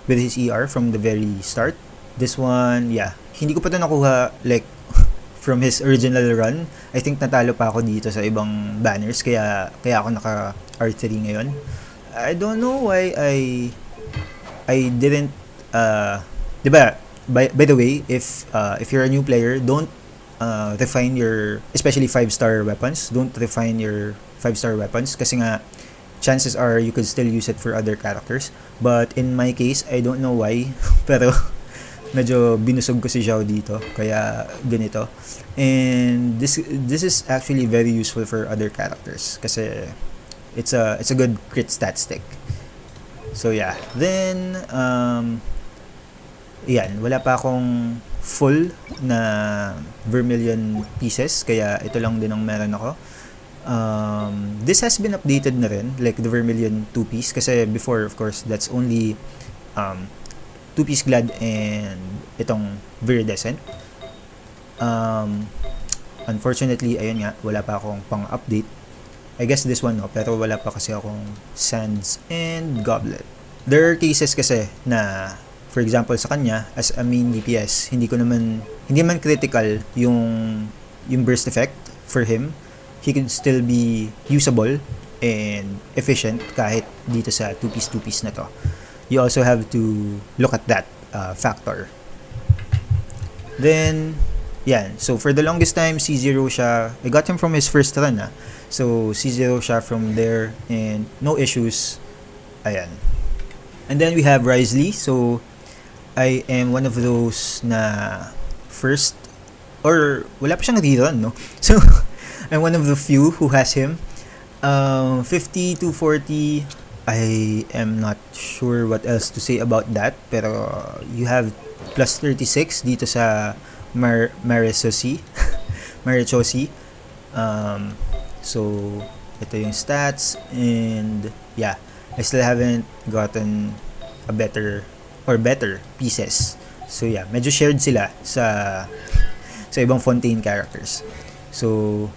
with his ER from the very start. This one, yeah, hindi ko pa ito nakuha like from his original run. I think natalo pa ako dito sa ibang banners kaya ako naka R3 ngayon. I don't know why I didn't diba, by the way, if you're a new player, don't refine your, especially 5-star weapons, don't refine your 5-star weapons kasi nga chances are you could still use it for other characters. But in my case, I don't know why pero medyo binusog ko si Xiao dito kaya ganito. And this is actually very useful for other characters kasi it's a good crit stat stick. So yeah, then yan, wala pa akong full na vermilion pieces kaya ito lang din ang meron ako. This has been updated na rin, like the vermilion 2-piece kasi before, of course, that's only 2-piece glad and itong viridescent. Unfortunately, ayun nga, wala pa akong pang-update. I guess this one, no, pero wala pa kasi akong sands and goblet. There are cases kasi na, for example, sa kanya, as a main DPS, hindi man critical yung burst effect for him. He can still be usable and efficient kahit dito sa 2-piece na to. You also have to look at that factor. Then, yan. So, for the longest time, C0 siya. I got him from his first run. So, C0 siya from there and no issues. Ayan. And then, we have Wriothesley. So, I am one of those na first, or wala pa siyang rerun, no? So, I'm one of the few who has him. 50 to 40, I am not sure what else to say about that. Pero you have plus 36 dito sa Marichosi. So, ito yung stats. And yeah, I still haven't gotten a better pieces. So yeah, medyo shared sila sa ibang Fontaine characters. So,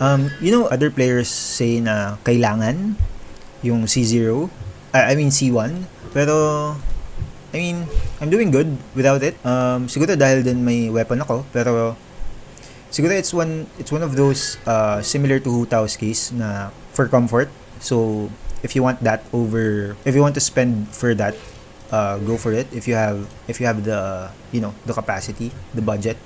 other players say na kailangan yung C0, I mean C1, pero I mean, I'm doing good without it. Siguro dahil din may weapon ako, pero siguro it's one of those similar to Hu Tao's case na for comfort. So if you want to spend for that, go for it. If you have the, the capacity, the budget,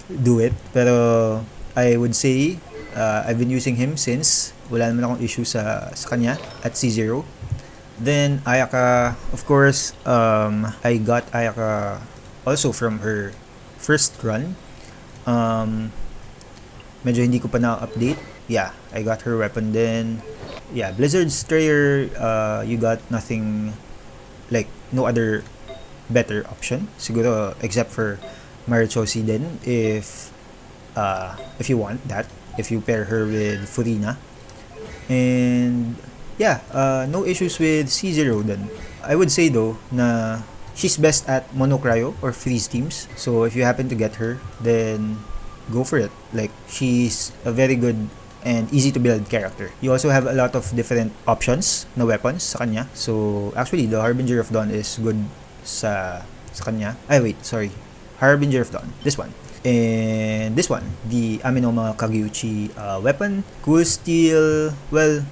do it. Pero I would say I've been using him since wala naman akong issue sa kanya at C0. Then Ayaka, of course, I got Ayaka also from her first run. Medyo hindi ko pa na-update. Yeah, I got her weapon then. Yeah, Blizzard Strayer, you got nothing, like no other better option siguro except for Marichosi then if you want that, if you pair her with Furina. And yeah, no issues with C0 then. I would say though na she's best at mono cryo or freeze teams, so if you happen to get her, then go for it. Like, she's a very good and easy to build character. You also have a lot of different options na weapons sa kanya. So actually the Harbinger of Dawn is good sa kanya. Ay wait, sorry. Harbinger of Dawn, this one. And this one, the Aminoma Kagyuchi weapon. Cool Steel, well,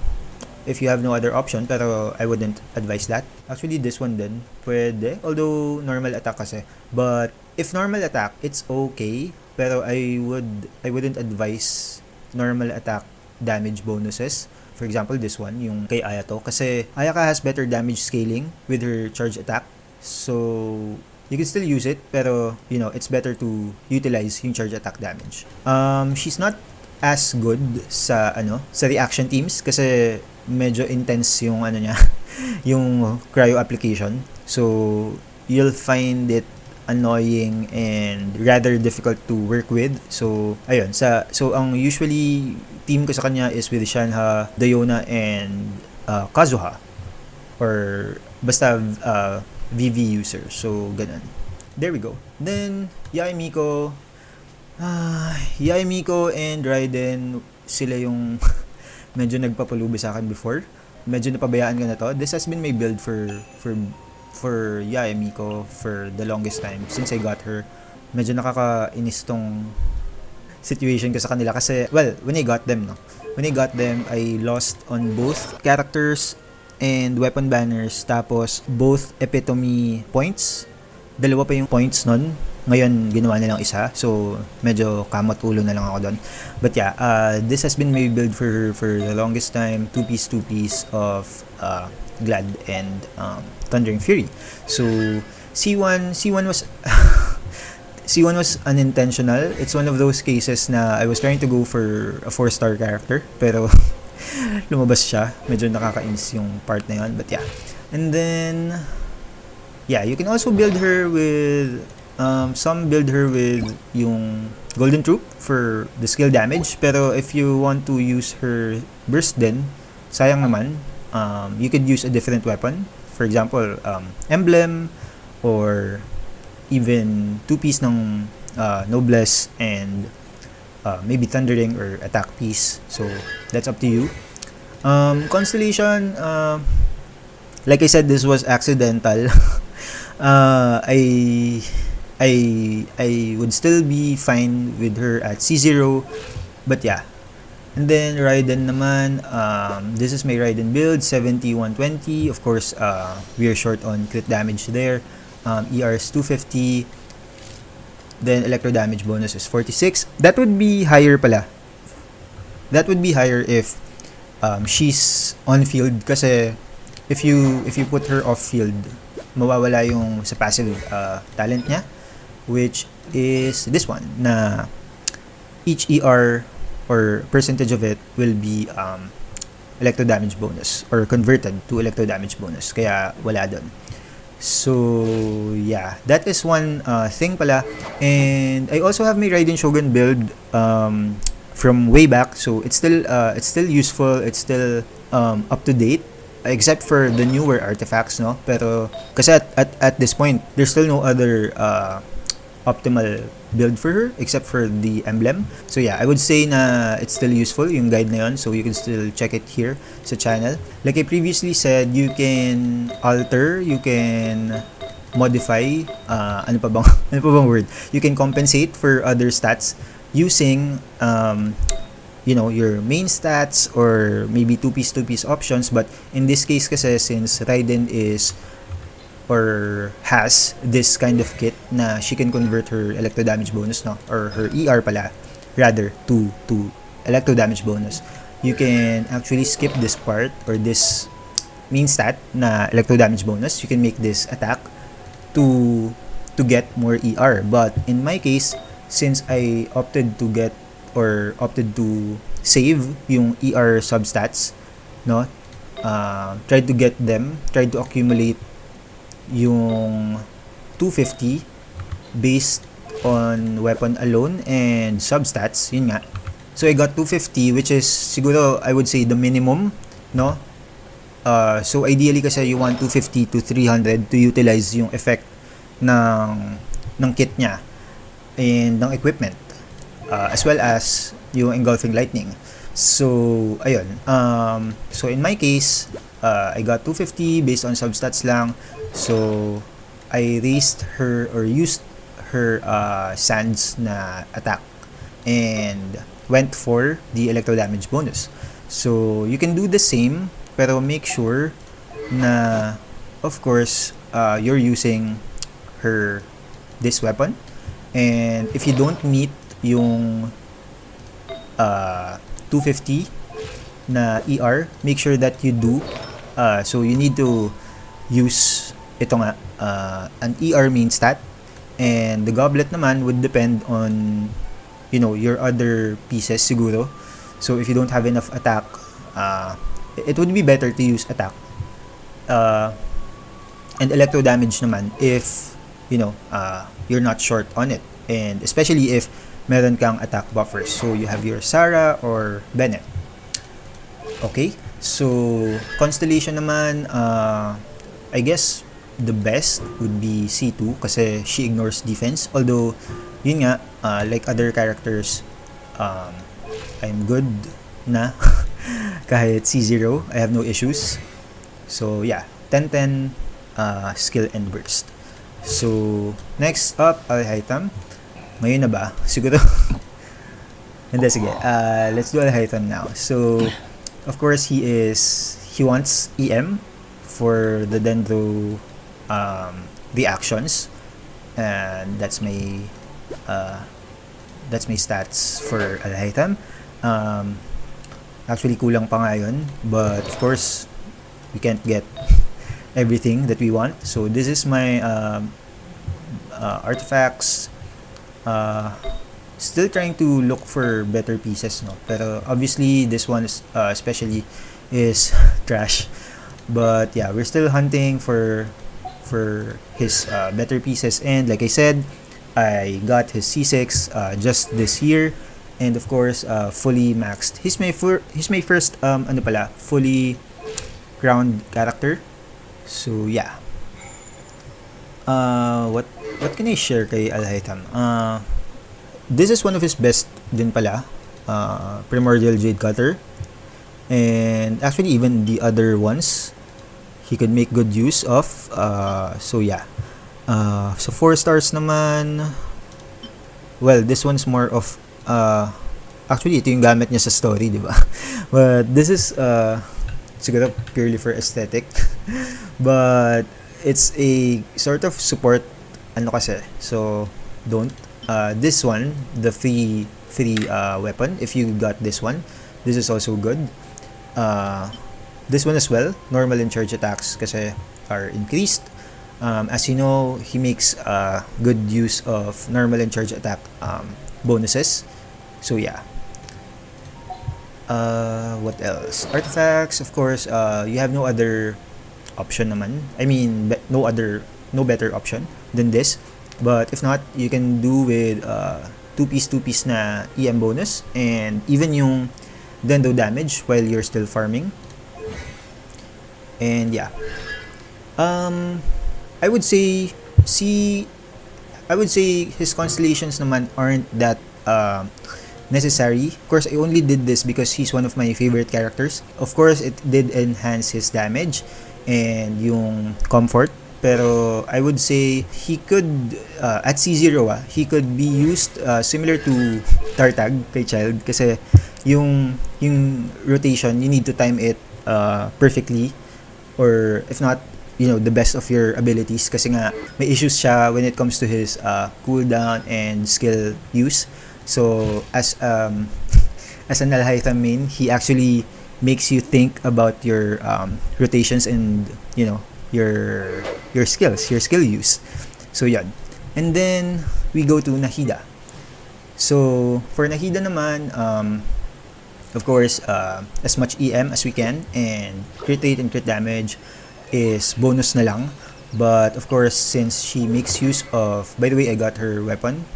if you have no other option, pero I wouldn't advise that. Actually, this one din, pwede. Although, normal attack kasi. But, if normal attack, it's okay. Pero I wouldn't advise normal attack damage bonuses. For example, this one, yung kay Ayato. Kasi, Ayaka has better damage scaling with her charge attack. So, you can still use it, pero, it's better to utilize yung charge attack damage. She's not as good sa reaction teams kasi medyo intense yung niya, yung cryo application. So, you'll find it annoying and rather difficult to work with. So, ayun. So, ang usually team ko sa kanya is with Shenhe, Dayona, and Kazuha. Or, basta VV user. So, ganun. There we go. Then, Yae Miko. Yae Miko and Raiden, sila yung medyo nagpapalubi sa akin before. Medyo napabayaan ko na to. This has been my build for Yae Miko for the longest time since I got her. Medyo nakakainis tong situation ko sa kanila kasi, well, when I got them, I lost on both characters and weapon banners, tapos both epitome points. Dalawa pa yung points nun. Ngayon, ginawa nilang isa. So, medyo kamot ulo na lang ako doon. But yeah, this has been my build for her for the longest time. 2-piece of Glad and Thundering Fury. So, C1 was C1 was unintentional. It's one of those cases na I was trying to go for a 4-star character, pero lumabas siya. Medyo nakakainis yung part na yun. But yeah. And then, yeah, you can also build her with some build her with yung Golden Troop for the skill damage, pero if you want to use her burst din, sayang naman, you could use a different weapon. For example, Emblem, or even 2-piece ng Noblesse and maybe Thundering or Attack Piece. So that's up to you. Constellation, like I said, this was accidental. I would still be fine with her at C0, but yeah. And then Raiden naman, this is my Raiden build, 70-120. Of course, we are short on crit damage there. ER is 250. Then electro damage bonus is 46. That would be higher pala. That would be higher if she's on field, kasi if you put her off field, mawawala yung sa passive talent niya, which is this one, na each ER or percentage of it will be electro damage bonus or converted to electro damage bonus, kaya wala dun. So yeah, that is one thing pala. And I also have my Raiden Shogun build from way back, so it's still useful, it's still up to date, except for the newer artifacts, no? Pero kasi at this point, there's still no other optimal build for her except for the emblem. So yeah, I would say na it's still useful yung guide na yun, so you can still check it here sa channel. Like I previously said, you can alter, you can modify, ano pa bang word? You can compensate for other stats using your main stats or maybe two-piece options. But in this case kasi, since Raiden is or has this kind of kit na she can convert her electro damage bonus, no, or her ER pala rather to electro damage bonus. You can actually skip this part or this main stat na electro damage bonus. You can make this attack to get more ER. But in my case, since I opted to get or opted to save yung ER substats, no, tried to accumulate yung 250 based on weapon alone and substats, yun nga. So I got 250, which is siguro I would say the minimum, no? So ideally kasi you want 250 to 300 to utilize yung effect ng kit niya and ng equipment, as well as yung engulfing lightning. So ayun, so in my case, I got 250 based on substats lang. So I raised her or used her sands na attack and went for the electro damage bonus. So you can do the same, pero make sure na of course you're using this weapon, and if you don't meet yung 250 na ER, make sure that you do. So you need to use ito nga, an ER main stat, and the goblet naman would depend on, you know, your other pieces siguro. So if you don't have enough attack, it would be better to use attack and electro damage naman if, you know, you're not short on it, and especially if meron kang attack buffers. So you have your Sarah or Bennett. Okay, so constellation naman, I guess the best would be C2 kasi she ignores defense. Although, yun nga, like other characters, I'm good na kahit C0, I have no issues. So yeah, 10-10 skill and burst. So next up, Alhaitham. Ngayon na ba? Siguro. Hindi, sige. Let's do Alhaitham now. So, of course, he wants EM for the Dendro reactions, and that's my stats for Alhaitham. Actually kulang pa nga yun, but of course we can't get everything that we want. So this is my artifacts. Still trying to look for better pieces, no, pero obviously this one is especially is trash. But yeah, we're still hunting for his better pieces, and like I said, I got his C6 just this year, and of course fully maxed. He's my first fully crowned character. So yeah. What can I share kay Alhaitham? This is one of his best din pala, Primordial Jade Cutter, and actually even the other ones he could make good use of. So yeah, so 4 stars naman. Well, this one's more of actually ito yung gamit niya sa story, di ba? But this is siguro purely for aesthetic. But it's a sort of support ano kasi. So don't this one, the free weapon, if you got this one, this is also good. This one as well, normal and charge attacks kasi are increased. As you know, he makes good use of normal and charge attack bonuses. So yeah. What else? Artifacts, of course. You have no other option naman. I mean, no better option than this. But if not, you can do with 2-piece na EM bonus, and even yung Dendo damage while you're still farming. And yeah, I would say his constellations naman aren't that necessary. Of course, I only did this because he's one of my favorite characters. Of course, it did enhance his damage and yung comfort. Pero I would say he could at C0 he could be used similar to Tartag kay Child, kasi yung rotation, you need to time it perfectly, or if not, the best of your abilities kasi nga may issues siya when it comes to his cooldown and skill use. So as an Alhaitham main, he actually makes you think about your rotations and your skills, your skill use. So yan. And then we go to Nahida. So for Nahida naman, of course, as much EM as we can, and crit rate and crit damage is bonus na lang. But of course, since she makes use of, by the way, I got her weapon.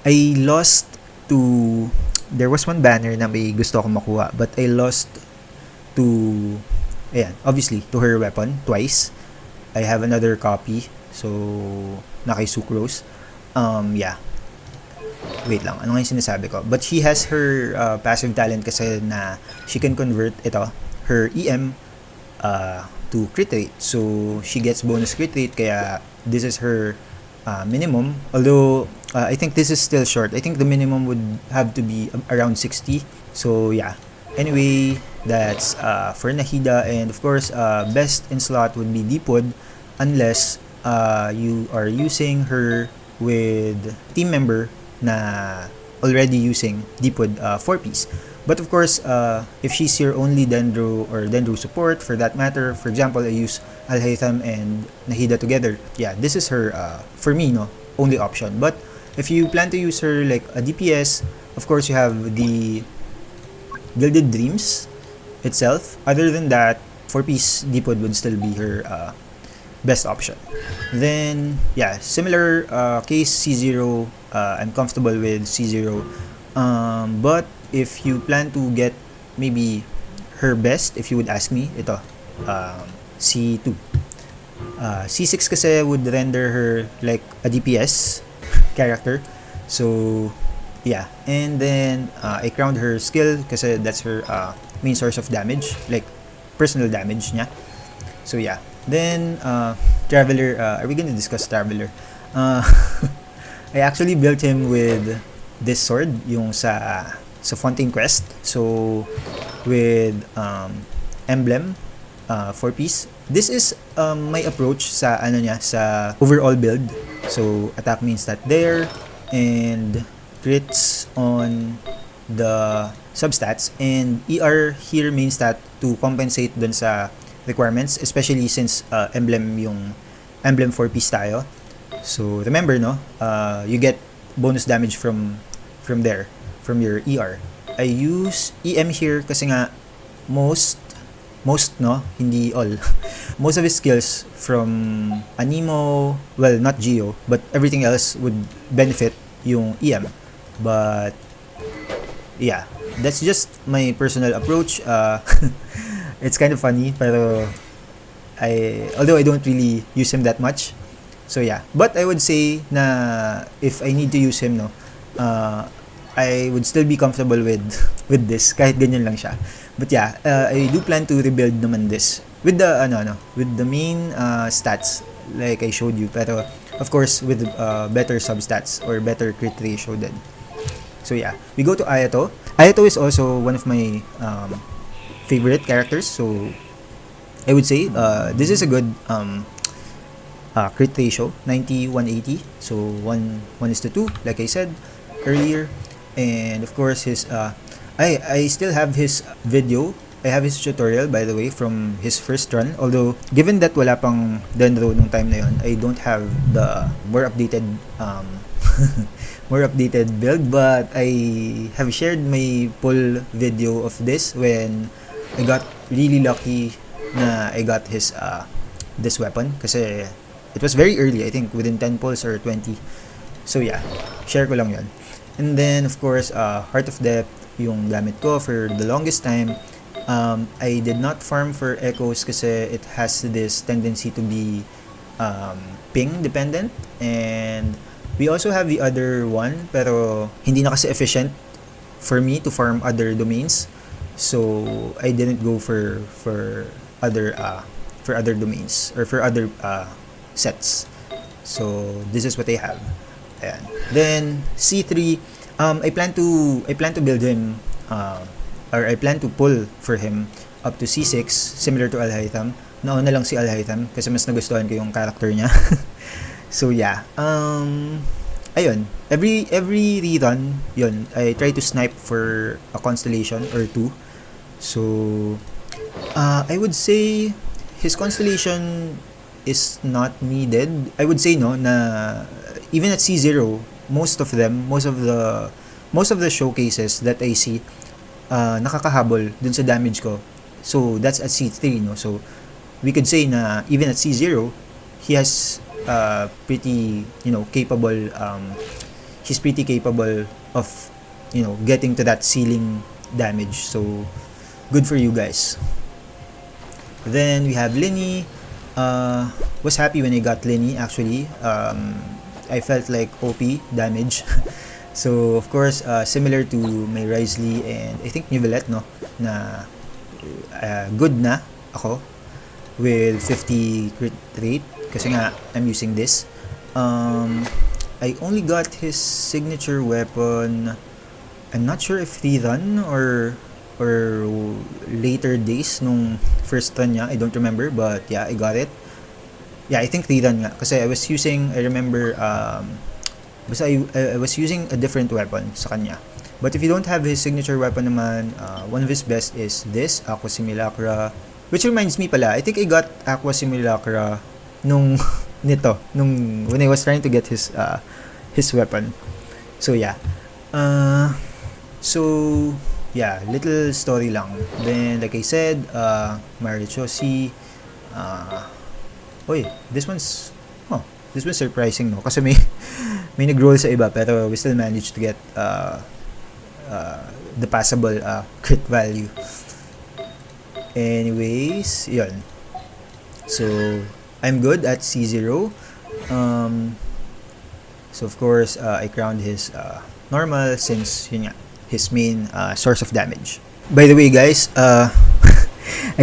I lost to, there was one banner na may gusto akong makuha, but I lost to, ayan, obviously, to her weapon twice. I have another copy, so na kay Sucrose. Yeah. Wait lang, ano nga yung sinasabi ko? But she has her passive talent kasi na she can convert her EM to crit rate. So she gets bonus crit rate, kaya this is her minimum. Although I think this is still short. I think the minimum would have to be around 60. So yeah. Anyway, that's for Nahida, and of course best in slot would be Dipod unless you are using her with team member na already using Dipod 4-piece. But of course, if she's your only Dendro or Dendro support, for that matter, for example, I use Alhaitham and Nahida together. Yeah, this is her, for me, only option. But if you plan to use her like a DPS, of course, you have the Gilded Dreams itself. Other than that, 4-piece Dipod would still be her best option. Then, yeah, similar case, C0, I'm comfortable with C0. But if you plan to get maybe her best, if you would ask me, ito, C2. C6 kasi would render her like a DPS character. So, yeah. And then, I crowned her skill kasi that's her main source of damage, like personal damage niya. So, yeah. Then, Traveler, are we gonna discuss Traveler? I actually built him with this sword, yung sa Fontaine Quest. So, with emblem, 4-piece. This is my approach sa sa overall build. So, attack means that there, and crits on the substats, and ER here means that to compensate dun sa requirements, especially since emblem 4-piece tayo. So remember, you get bonus damage from there, from your ER. I use EM here kasi nga most hindi all. Most of his skills from Anemo, well, not Geo, but everything else would benefit yung EM. But yeah, that's just my personal approach. It's kind of funny, pero although I don't really use him that much. So yeah, but I would say na if I need to use him, I would still be comfortable with this kahit ganyan lang siya. But yeah, I do plan to rebuild naman this with the with the main stats like I showed you, pero of course with better substats or better crit ratio then. So yeah, we go to Ayato. Ayato is also one of my favorite characters, so I would say this is a good crit ratio, 90-180, so 1:2 like I said earlier. And of course his I still have his video. I have his tutorial, by the way, from his first run, although given that wala pang Dendro nung time na yun, I don't have the more updated more updated build, but I have shared my full video of this when I got really lucky na I got his this weapon kasi it was very early, I think within 10 pulls or 20. So yeah, share ko lang yun. And then of course Heart of Depth yung gamit ko for the longest time. I did not farm for echoes kasi it has this tendency to be ping dependent, and we also have the other one pero hindi na kasi efficient for me to farm other domains, so I didn't go for other domains or for other sets. So this is what I have. Ayan. Then C3, I plan to build him or I plan to pull for him up to C6, similar to Alhaitham. nauna lang si Alhaitham kasi mas nagustuhan ko yung character niya. So yeah, ayun, every rerun, yun, I try to snipe for a constellation or two. So I would say his constellation is not needed. I would say no na even at C0, most of the showcases that I see nakakahabol dun sa damage ko. So that's at C3, no. So we could say na even at C0, he has pretty, capable, he's pretty capable of, getting to that ceiling damage. So good for you guys. Then we have Lyney. Was happy when I got Lyney, actually. I felt like OP damage. So of course, similar to my Wriothesley and I think Neuvillette, no, na good na ako with 50 crit rate kasi nga I'm using this. I only got his signature weapon. I'm not sure if rerun or later days nung first run niya. I don't remember, but yeah, I got it. Yeah, I think rerun nga kasi I remember basta I was using a different weapon sa kanya. But if you don't have his signature weapon naman, one of his best is this, Aqua Simulacra. Which reminds me pala, I think I got Aqua Simulacra nung when I was trying to get his weapon. So yeah. So yeah, little story lang. Then like I said, Marichosi, this one's surprising, no, kasi may nag-roll sa iba pero we still managed to get the passable crit value. Anyways, yun. So I'm good at C0. So of course, I crowned his normal since yun nga, his main source of damage. By the way, guys, I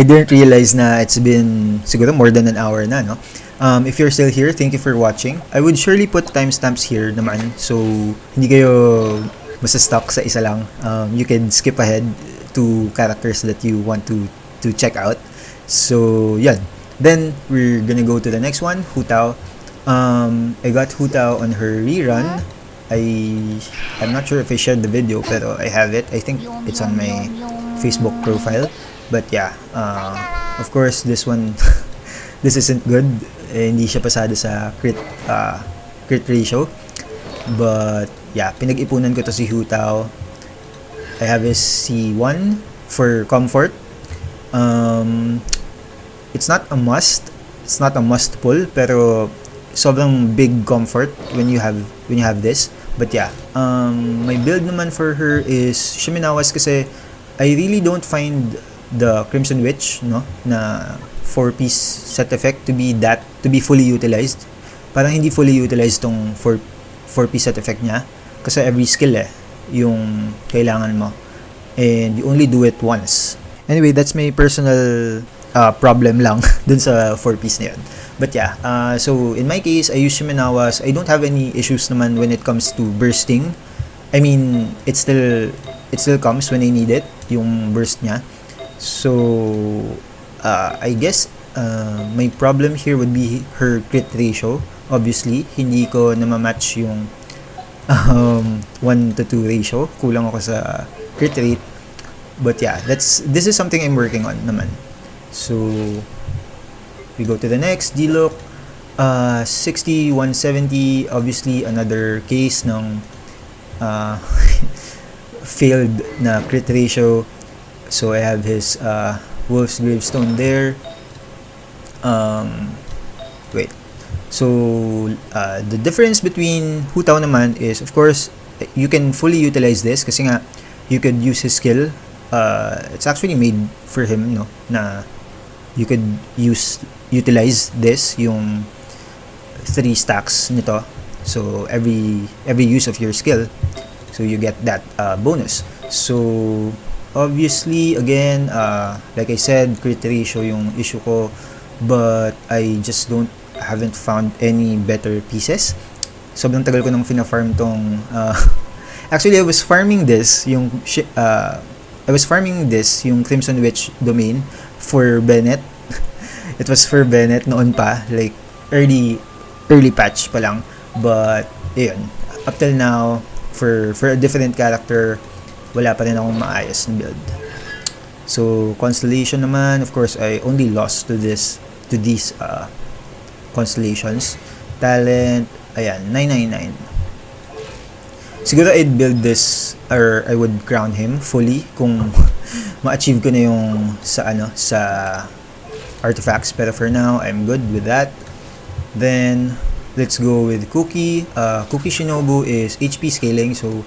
didn't realize na it's been siguro more than an hour na, no? If you're still here, thank you for watching. I would surely put timestamps here naman, so hindi kayo basta stuck sa isa lang. You can skip ahead to characters that you want to check out. So yan. Then we're gonna go to the next one, Hu Tao. I got Hu Tao on her rerun. I'm not sure if I shared the video, pero I have it. I think it's on my Facebook profile. But yeah, of course this one this isn't good. Hindi siya pasado sa crit ratio. But yeah, pinag-ipunan ko to si Hu Tao. I have his C1 for comfort. It's not a must. It's not a must pull, pero sobrang big comfort when you have this. But yeah, my build naman for her is Shiminawa's kasi I really don't find the Crimson Witch, no, na 4-piece set effect to be fully utilized. Parang hindi fully utilized tong 4-piece set effect niya kasi every skill yung kailangan mo and you only do it once. Anyway, that's my personal problem lang dun sa 4-piece na yun. But yeah, so in my case, I use Shiminawa's. I don't have any issues naman when it comes to bursting. I mean, it still comes when I need it, yung burst niya. So I guess my problem here would be her crit ratio. Obviously, hindi ko na ma-match yung 1 to 2 ratio. Kulang ako sa crit rate. But yeah, this is something I'm working on naman. So we go to the next, Diluc. 60, 170, obviously another case ng failed na crit ratio. So I have his Wolf's Gravestone there. Wait. So the difference between Hu Tao naman is, of course, you can fully utilize this kasi nga you could use his skill. It's actually made for him, no, na you could utilize this, yung 3 stacks nito. So every use of your skill, so you get that bonus. So obviously again, like I said, crit ratio yung issue ko, but I just haven't found any better pieces. Sobrang tagal ko nang fina-farm tong actually I was farming this yung Crimson Witch domain for Bennett. It was for Bennett noon pa, like early patch pa lang. But ayun, up till now for a different character, wala pa rin akong maayos na build. So constellation naman, of course, I only lost to these constellations. Talent, ayan, 999. Siguro I'd build this, or I would crown him fully kung ma-achieve ko na yung sa artifacts. Pero for now, I'm good with that. Then let's go with Cookie. Cookie Shinobu is HP scaling, so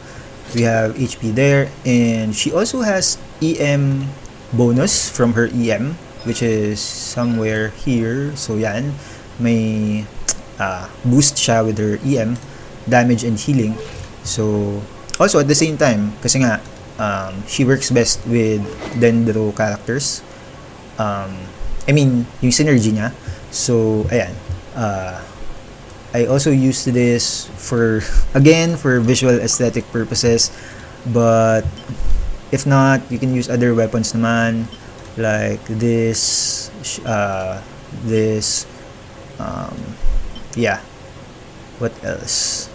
we have HP there, and she also has EM bonus from her EM, which is somewhere here. So yan, may boost siya with her EM, damage and healing. So also at the same time, kasi nga she works best with Dendro characters. I mean, yung synergy niya. So ayan, I also used this for visual aesthetic purposes, but if not, you can use other weapons naman, like this, yeah, what else?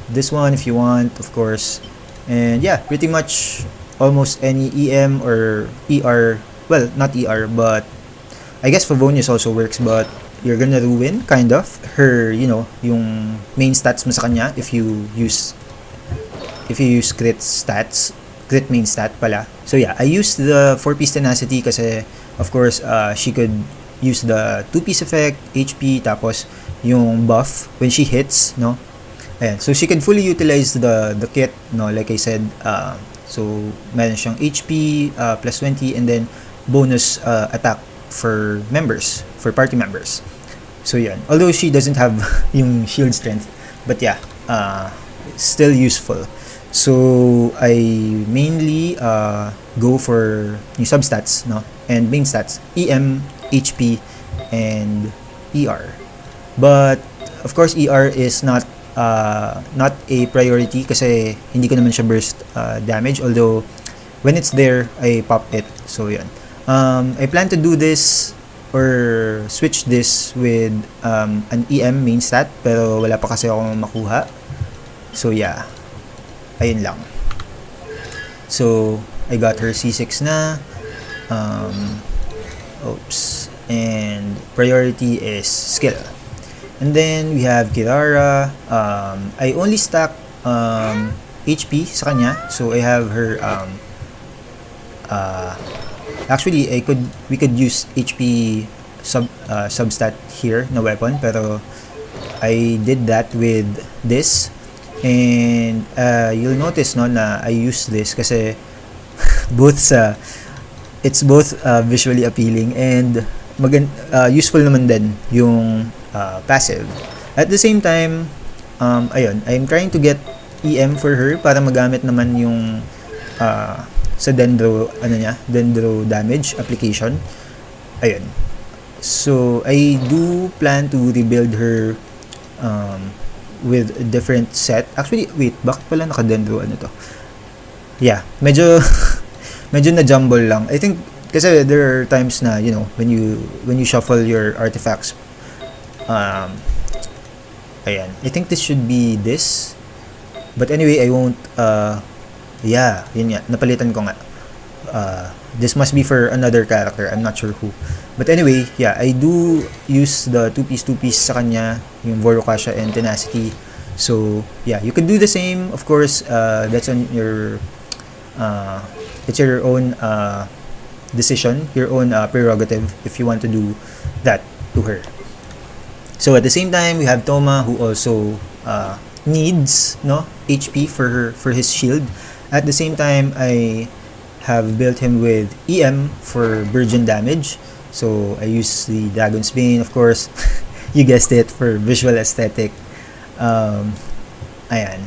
This one if you want, of course. And yeah, pretty much almost any EM or ER, well, not ER, but I guess Favonius also works, but you're gonna ruin kind of her, yung main stats mo sa kanya if you use crit main stat pala. So yeah, I used the 4-piece tenacity kasi of course she could use the 2-piece effect, HP, tapos yung buff when she hits, no? Ayan, so she can fully utilize the kit, no, like I said. So meron siyang HP plus 20 and then bonus attack for party members. So yan, although she doesn't have yung shield strength, but yeah, still useful. So I mainly go for yung substats, no, and main stats, EM, HP, and ER. But of course ER is not a priority kasi hindi ko naman siya burst damage, although when it's there I pop it. So yan, I plan to do this or switch this with an EM main stat, pero wala pa kasi akong makuha. So yeah, ayun lang. So I got her C6 na, and priority is skill. And then we have Kirara. I only stack HP sa kanya, so I have her actually we could use HP substat here na weapon, pero I did that with this, and you'll notice, no, na I use this kasi it's both visually appealing and useful naman din yung passive. At the same time, ayun, I'm trying to get EM for her para magamit naman yung sa dendro damage application. Ayun. So I do plan to rebuild her with a different set. Actually, wait, bakit pala naka-dendro to? Yeah, medyo na-jumble lang. I think kasi there are times na, when you shuffle your artifacts, ayan, I think this should be this, but anyway, I won't yeah, yun nga, napalitan ko nga. This must be for another character, I'm not sure who, but anyway, yeah, I do use the 2-piece sa kanya, yung Vorokasha and Tenacity. So yeah, you could do the same, of course. That's on your it's your own decision, your own prerogative if you want to do that to her. So at the same time, we have Toma, who also needs, no, HP for his shield. At the same time, I have built him with EM for virgin damage. So I use the Dragon's Bane, of course. You guessed it, for visual aesthetic. Ayan.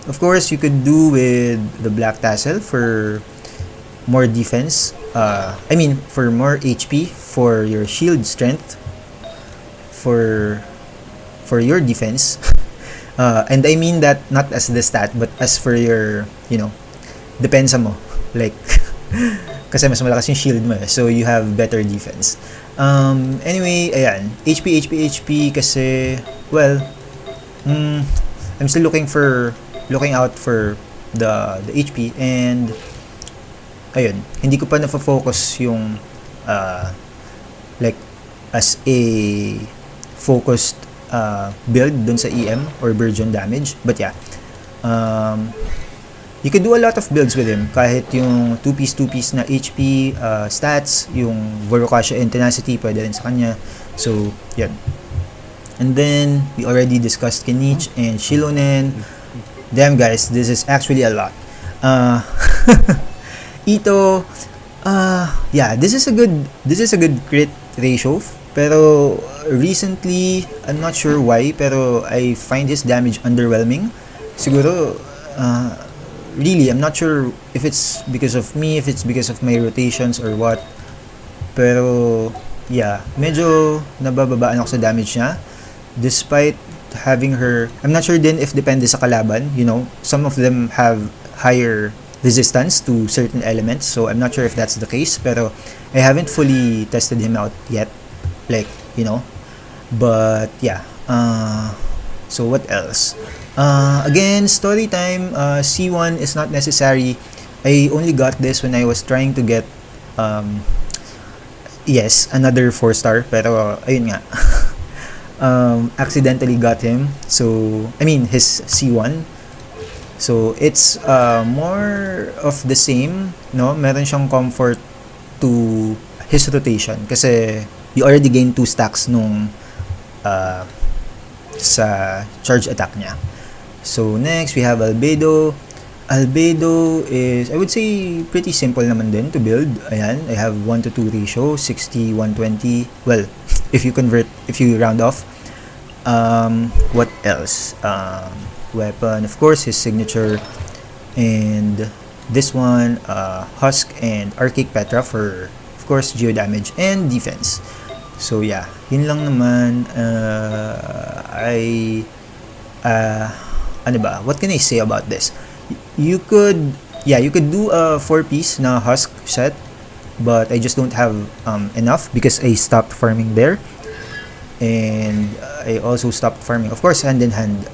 Of course, you could do with the Black Tassel for more defense. I mean, for more HP for your shield strength. For your defense, and I mean that not as the stat, but as for your, depensa mo, like Kasi mas malakas yung shield mo, so you have better defense. Anyway, ayan, HP kasi, well, I'm still looking out for the HP, and ayun, hindi ko pa na-focus yung like as a focused build dun sa EM or burgeon damage. But yeah, you can do a lot of builds with him. Kahit yung 2-piece na HP stats, yung Vorokasha and Tenacity, pwede rin sa kanya. So, yan. And then, we already discussed Kinich and Xilonen. Damn guys, this is actually a lot. Ito, yeah, this is a good crit ratio. Pero recently, I'm not sure why, pero I find his damage underwhelming. Siguro, really, I'm not sure if it's because of me, if it's because of my rotations or what. Pero, yeah, medyo nabababaan ako sa damage niya. Despite having her, I'm not sure din if depende sa kalaban. You know, some of them have higher resistance to certain elements, so I'm not sure if that's the case. Pero I haven't fully tested him out yet. Like, you know. But, yeah. So, what else? Again, story time. C1 is not necessary. I only got this when I was trying to get yes, another 4-star, pero ayun nga. Accidentally got him. So, I mean, his C1. So, it's more of the same, no? Meron siyang comfort to his rotation kasi you already gained 2 stacks nung sa charge attack niya. So, next, we have Albedo. Albedo is, I would say, pretty simple naman din to build. Ayan, I have 1-to-2 ratio, 60, 120. Well, if you round off. What else? Weapon, of course, his signature. And this one, Husk and Arctic Petra for, of course, geo damage and defense. So, yeah, yun lang naman. Ano ba? What can I say about this? You could do a 4-piece na Husk set, but I just don't have enough because I stopped farming there, and I also stopped farming, of course, hand in hand,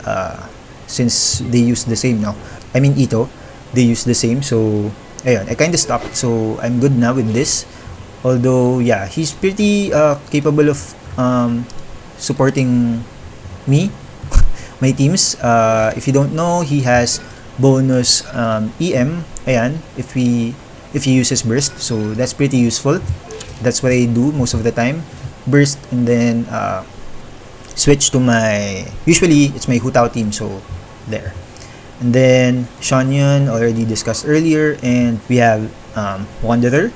since they use the same now. I mean, Ito, they use the same, so ayun, I kind of stopped. So I'm good now with this. Although, yeah, he's pretty capable of supporting me, my teams. If you don't know, he has bonus EM, ayan, if he uses burst, so that's pretty useful. That's what I do most of the time, burst, and then switch to usually it's my Hutao team, so there. And then Xianyun, already discussed earlier, and we have Wanderer.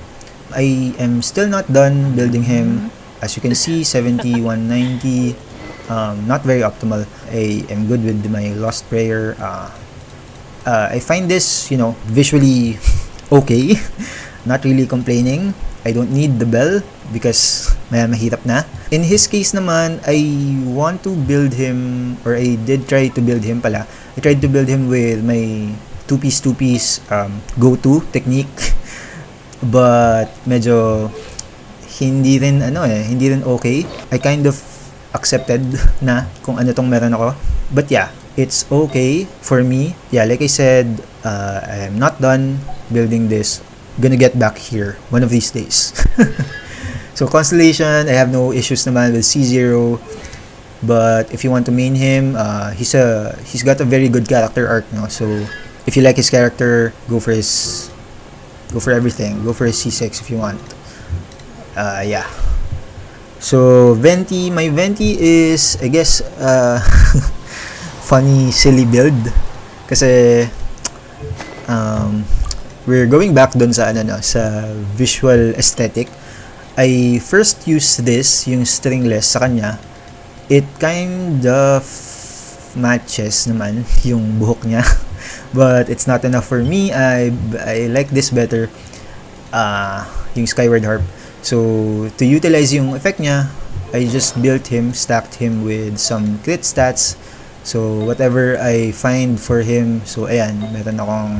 I am still not done building him. As you can see, 70, 190, not very optimal. I am good with my Lost Prayer. I find this, visually okay. Not really complaining. I don't need the bell because mahirap na. In his case naman, I want to build him, or I did try to build him pala. I tried to build him with my 2-piece go-to technique. But medyo hindi rin okay. I kind of accepted na kung ano tong meron ako. But yeah, it's okay for me. Yeah, like I said, I am not done building this. Gonna get back here one of these days. So Constellation, I have no issues naman with C0. But if you want to main him, he's got a very good character arc, no? So if you like his character, go for everything. Go for his C6 if you want. Yeah. So Venti, my Venti is, I guess, funny, silly build. Kasi we're going back dun sa sa visual aesthetic. I first used this, yung stringless sa kanya. It kind of matches naman yung buhok niya. But it's not enough for me. I like this better. Yung Skyward Harp. So to utilize yung effect niya, I just built him, stacked him with some crit stats. So whatever I find for him, so ayan, meron akong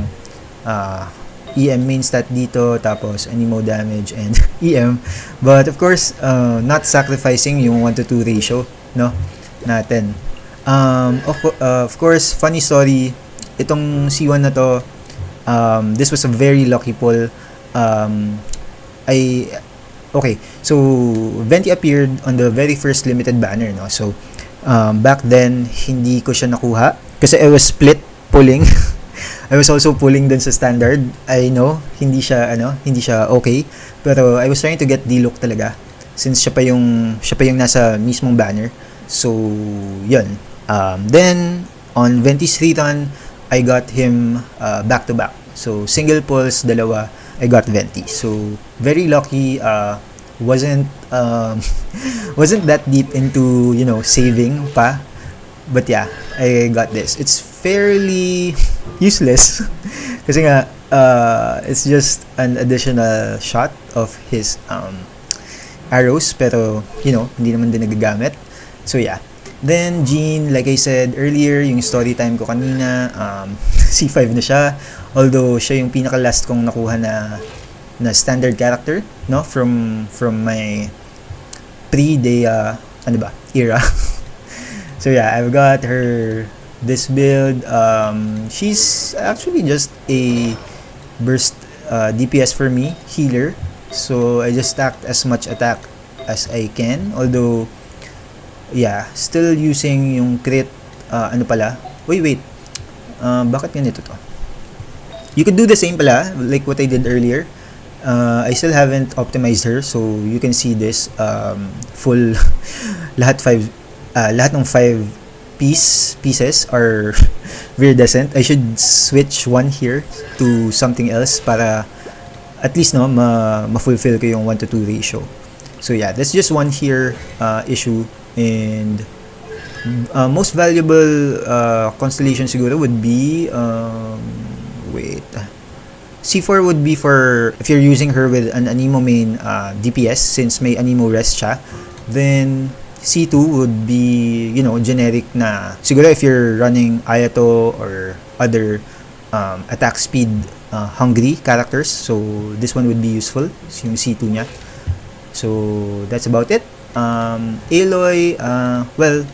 EM main stat dito, tapos animo damage and EM. But of course, not sacrificing yung 1 to 2 ratio, no, natin. Of course, funny story, itong C1 na to, this was a very lucky pull. Okay, so Venti appeared on the very first limited banner, no? So, back then, hindi ko siya nakuha kasi I was split pulling. I was also pulling dun sa standard. I know, hindi siya okay. Pero I was trying to get Diluc talaga since siya pa yung nasa mismong banner. So, yun. Then, on Venti's rerun, I got him back to back. So, single pulls, dalawa, I got Venti. So, very lucky. Wasn't that deep into, saving pa. But yeah, I got this. It's fairly useless kasi nga it's just an additional shot of his arrows, pero hindi naman din nagagamit. So yeah, then Jean, like I said earlier, yung story time ko kanina, C5 na siya, although siya yung pinaka last kong nakuha na standard character, no, from my pre-Dea era. So yeah, I've got her this build. She's actually just a burst DPS for me, healer. So I just stacked as much attack as I can. Although, yeah, still using yung crit. Wait. Bakit ganito to? You could do the same pala, like what I did earlier. I still haven't optimized her, so you can see this full lahat ng 5 pieces are viridescent. I should switch one here to something else para at least ma-fulfill ko yung 1 to 2 ratio. So yeah, that's just one here issue. And most valuable constellation siguro would be C4 would be for if you're using her with an animo main DPS, since may animo rest siya. Then C2 would be, generic na. Siguro if you're running Ayato or other attack speed hungry characters, so this one would be useful. So yung C2 niya. So that's about it. Aloy, well,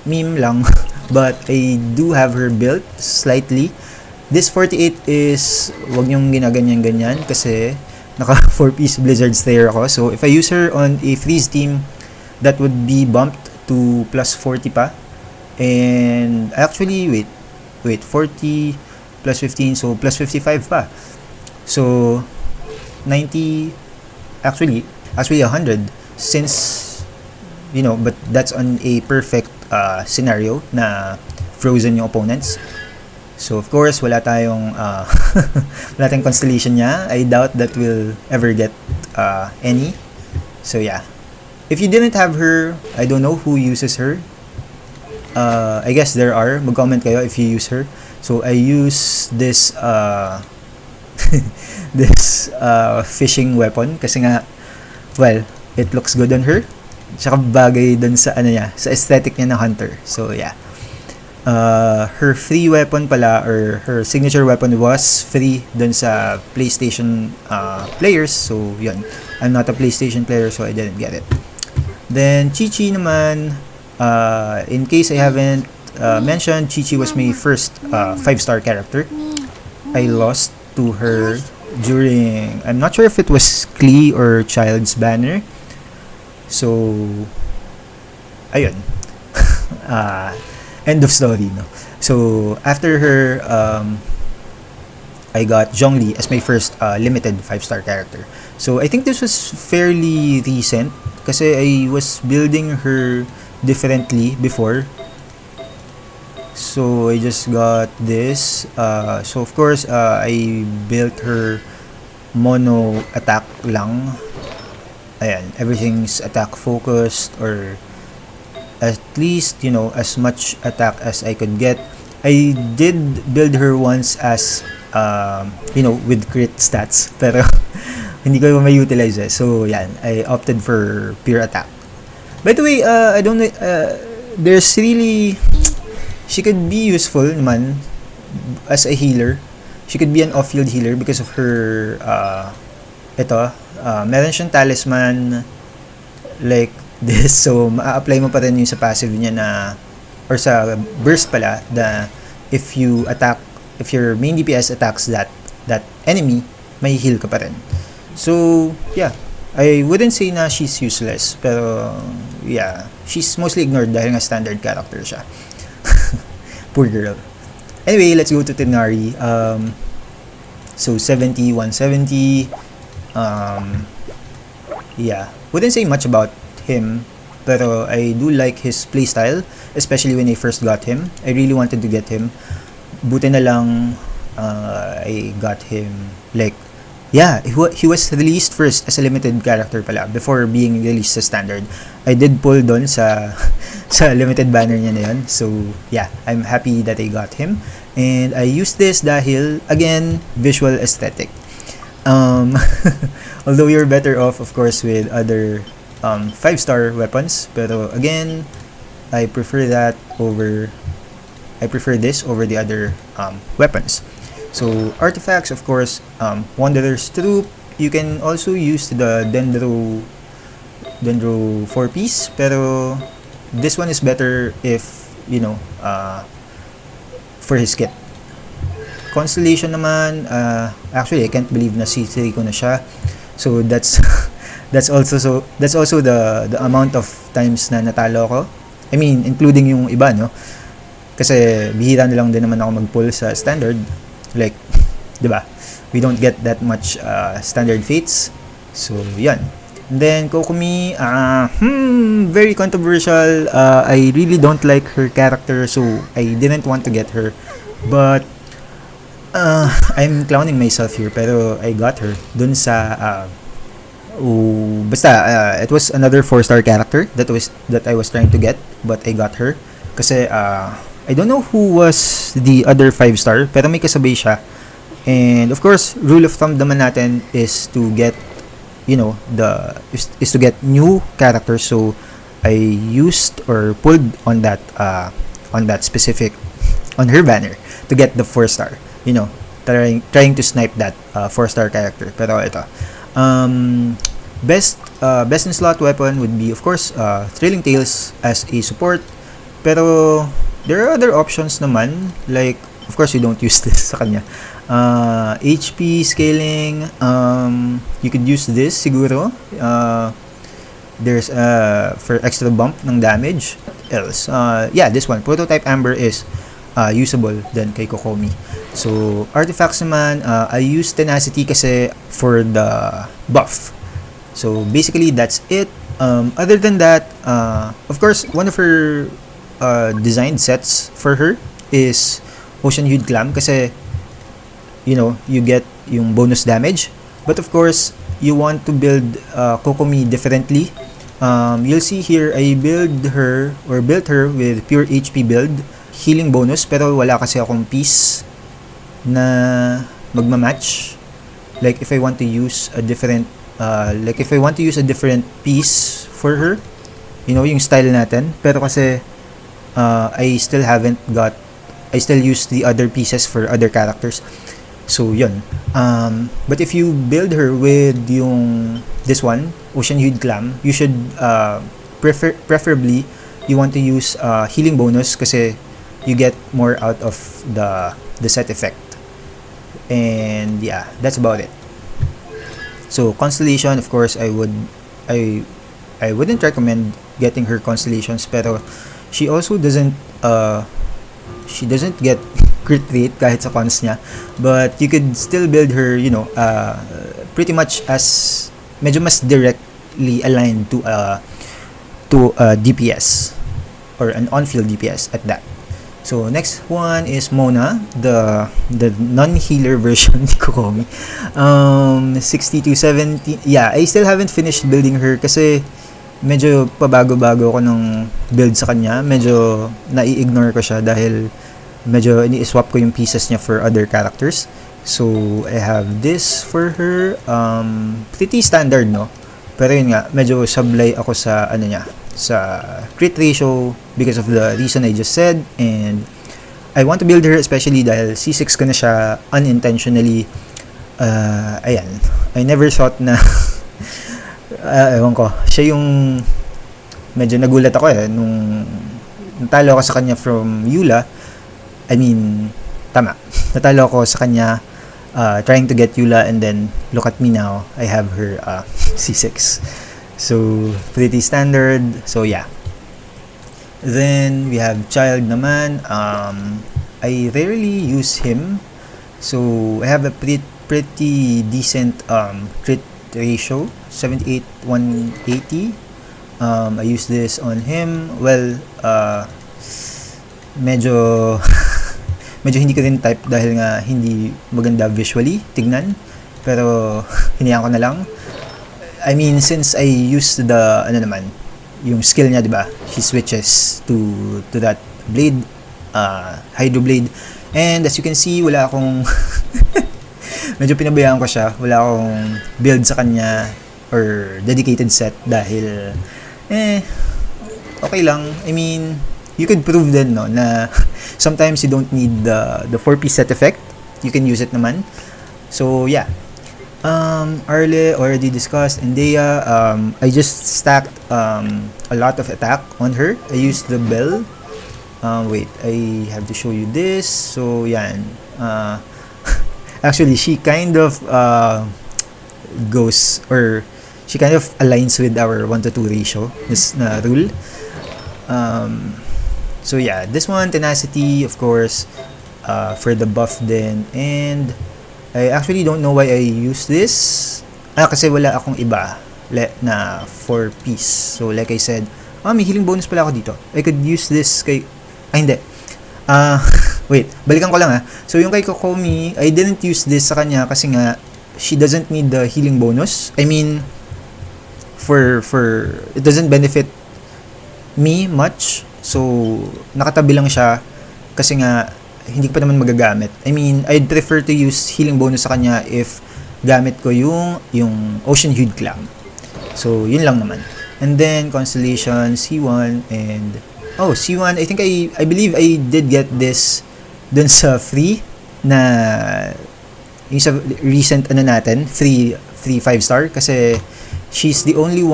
meme lang, but I do have her built slightly. This 48 is, wag nyong ginaganyan-ganyan kasi naka 4-piece Blizzard Slayer ako. So if I use her on a freeze team, that would be bumped to plus 40 pa. And actually, wait, 40 plus 15, so plus 55 pa. So 90, actually 100, since, but that's on a perfect scenario na frozen yung opponents. So of course, wala tayong constellation niya. I doubt that we'll ever get any. So yeah. If you didn't have her, I don't know who uses her. I guess there are. Mag-comment kayo if you use her. So I use this fishing weapon kasi nga, well, it looks good on her. Tsaka bagay dun sa sa aesthetic niya na hunter. So yeah. Her free weapon pala, or her signature weapon, was free dun sa PlayStation players. So yun. I'm not a PlayStation player, so I didn't get it. Then Chi-Chi naman, in case I haven't mentioned, Chi-Chi was my first 5-star character. I lost to her during, I'm not sure if it was Klee or Child's banner. So ayun. End of story, no? So after her, I got Zhongli as my first limited 5-star character. So I think this was fairly recent kasi I was building her differently before. So I just got this. So of course, I built her mono attack lang. Ayan, everything's attack focused, or at least, as much attack as I could get. I did build her once as, with crit stats, pero hindi ko ma-utilize eh. So, yan, I opted for pure attack. By the way, I don't know, she could be useful naman as a healer. she could be an off-field healer because of her, meron siyang talisman like this. So, ma-apply mo pa rin yung sa passive niya na, or sa burst pala, na if your main DPS attacks that enemy, may heal ka pa rin. So, yeah. I wouldn't say na she's useless, pero, yeah. She's mostly ignored dahil nga standard character siya. Poor girl. Anyway, let's go to Tighnari. So 70, 170. Yeah, wouldn't say much about him, pero I do like his playstyle, especially when I first got him. I really wanted to get him. Buti na lang I got him, like, yeah, he was released first as a limited character pala before being released sa standard. I did pull doon sa limited banner niya na yun. So, yeah, I'm happy that I got him. And I used this dahil, again, visual aesthetic. Although you're better off, of course, with other 5-star weapons. Pero, again, I prefer this over the other weapons. So, artifacts, of course, Wanderer's Troop. You can also use the Dendro 4-piece, pero this one is better if, for his kit. Constellation naman, actually, I can't believe na C3 ko na siya. So, that's also the amount of times na natalo ko. I mean, including yung iba, no? Kasi, bihira na lang din naman ako mag-pull sa standard. Like, diba? We don't get that much standard fates. So, yan. And then, Kokomi, very controversial. I really don't like her character, so I didn't want to get her. But, I'm clowning myself here, pero I got her. Dun sa, it was another 4-star character that I was trying to get, but I got her. Kasi, I don't know who was the other 5-star, pero may kasabay siya. And of course, rule of thumb naman natin is to get, is to get new characters. So I used or pulled on that specific, on her banner to get the 4-star. Trying to snipe that 4-star character. Pero ito, best in slot weapon would be, of course, Thrilling Tales as a support. Pero there are other options naman, like, of course, you don't use this sa kanya. HP scaling, you could use this siguro. There's for extra bump ng damage. Else, this one, Prototype Amber is usable then kay Kokomi. So, artifacts naman, I use Tenacity kasi for the buff. So, basically, that's it. Other than that, of course, one of her designed sets for her is Ocean Hued Clam kasi you get yung bonus damage, but of course you want to build Kokomi differently. You'll see here I built her with pure HP build, healing bonus, pero wala kasi akong piece na magma-match. Like if I want to use a different piece for her, yung style natin, pero kasi I still use the other pieces for other characters. So, yun. But if you build her with this one, Ocean Hued Clam, you should, preferably, you want to use healing bonus kasi you get more out of the set effect. And, yeah, that's about it. So, Constellation, of course, I wouldn't recommend getting her Constellations, pero she also doesn't get crit rate kahit sa cons niya, but you could still build her pretty much as medyo mas directly aligned to DPS or an on-field DPS at that. So next one is Mona, the non-healer version ni Kokomi. 60 to 70. Yeah, I still haven't finished building her kasi medyo pabago-bago ko ng build sa kanya. Medyo nai-ignore ko siya dahil medyo ini-swap ko yung pieces niya for other characters. So, I have this for her. Pretty standard, no? Pero yun nga, medyo sablay ako sa, sa crit ratio because of the reason I just said. And, I want to build her especially dahil C6 ko na siya unintentionally. Ayan. I never thought na ewan ko, siya yung medyo nagulat ako nung natalo ako sa kanya from Eula. I mean, tama. Natalo ako sa kanya trying to get Eula, and then look at me now. I have her C6. So, pretty standard. So, yeah. Then, we have Child naman. I rarely use him. So, I have a pretty decent crit ratio. 78-180. I use this on him. Well, medyo hindi ko rin type dahil nga hindi maganda visually tignan, pero hinayaan ko na lang. I mean, since I used the yung skill niya, diba, she switches to that blade, hydro blade, and as you can see, wala akong medyo pinabayaan ko siya. Wala akong build sa kanya or dedicated set dahil okay lang. I mean, you could prove din na sometimes you don't need the 4-piece set effect. You can use it naman. So yeah. Arle already discussed, and Dea, I just stacked a lot of attack on her. I used the bell. Wait, I have to show you this. So yan. Actually, she kind of goes, or she kind of aligns with our 1-to-2 ratio, this na rule. So yeah, this one, tenacity, of course, for the buff din. And I actually don't know why I use this. Kasi wala akong iba na 4-piece. So like I said, may healing bonus pala ako dito. I could use this kay... hindi. Wait, balikan ko lang So yung kay Kokomi, I didn't use this sa kanya kasi nga, she doesn't need the healing bonus. I mean, for it doesn't benefit me much. So, nakatabi lang siya kasi nga hindi ko pa naman magagamit. I mean, I'd prefer to use healing bonus sa kanya if gamit ko yung Ocean Hued Clam. So, yun lang naman. And then, Constellation, C1, and... C1, I think I believe I did get this dun sa free na yung sa recent natin, free 5-star kasi she's the only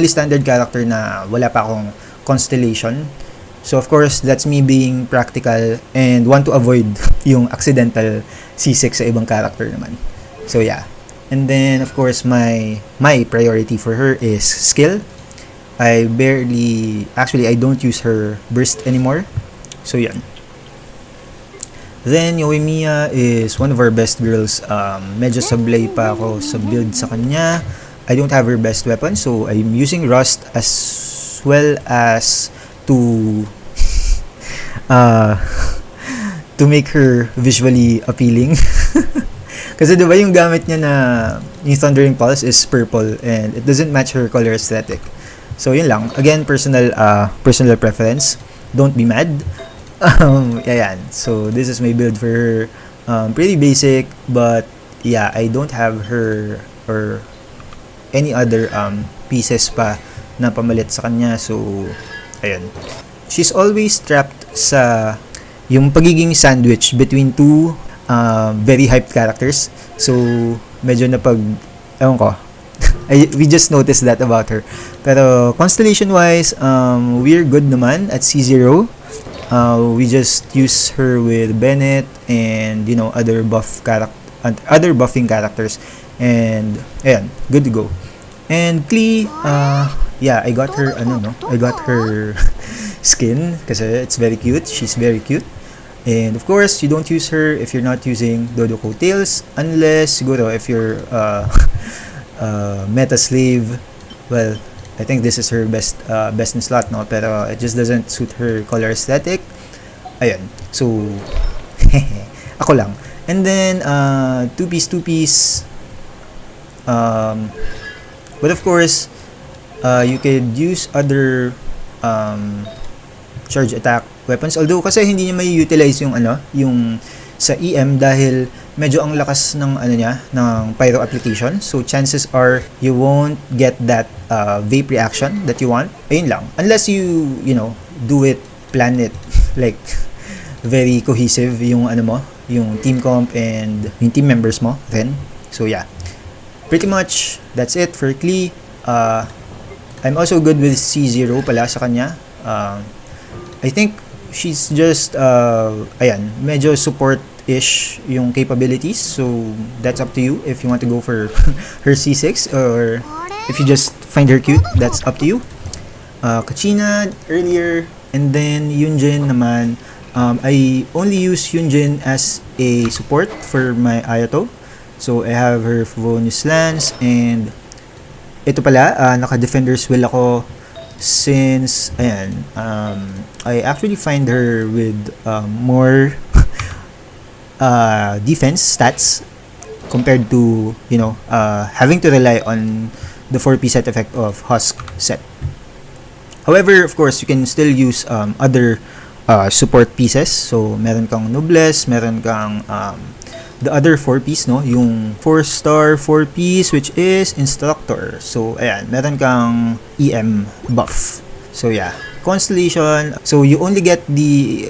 standard character na wala pa akong Constellation. So of course, that's me being practical and want to avoid yung accidental C6 sa ibang character naman. So yeah. And then of course, my priority for her is skill. I don't use her burst anymore. So yan. Then Yae Miko is one of our best girls. Medyo sablay pa ako sa build sa kanya. I don't have her best weapon, so I'm using Rust as well as to make her visually appealing. Kasi diba yung gamit niya na yung Thundering Pulse is purple and it doesn't match her color aesthetic. So yun lang. Again, personal preference. Don't be mad. Yan. So this is my build for her. Pretty basic, but yeah, I don't have her or any other pieces pa na pamalit sa kanya. So ayun. She's always trapped sa yung pagiging sandwich between two very hyped characters. So medyo ewan ko. We just noticed that about her. Pero constellation wise, we're good naman at C0. We just use her with Bennett and other buffing characters, and ayan, good to go. And Klee, yeah, I got her I got her skin kasi it's very cute. She's very cute. And of course, you don't use her if you're not using Dodoko Tails, unless siguro if you're meta slave. Well, I think this is her best in slot, no? Pero it just doesn't suit her color aesthetic. Ayun. So, ako lang. And then, two-piece. But of course, you could use other charge attack weapons. Although, kasi hindi niya may utilize yung sa EM dahil medyo ang lakas ng ng pyro application. So chances are you won't get that vape reaction that you want. Ayun lang. Unless you do it, plan it like very cohesive yung ano mo, yung team comp and yung team members mo then. So yeah, pretty much that's it for Klee. I'm also good with C0 pala sa kanya. I think she's just ayan, medyo support-ish yung capabilities, so that's up to you if you want to go for her C6 or if you just find her cute, that's up to you. Kachina earlier, and then Yunjin naman. I only use Yunjin as a support for my Ayato. So I have her Favonius Lance, and ito pala, naka-Defender's Will ako since, ayan, I actually find her with more defense stats compared to, you know, having to rely on the 4P set effect of Husk set. However, of course, you can still use other support pieces. So, meron kang Noblesse, meron kang the other 4-piece, no? Yung 4-star 4-piece, which is Instructor. So, ayan, meron kang EM buff. So, yeah. Constellation. So, you only get the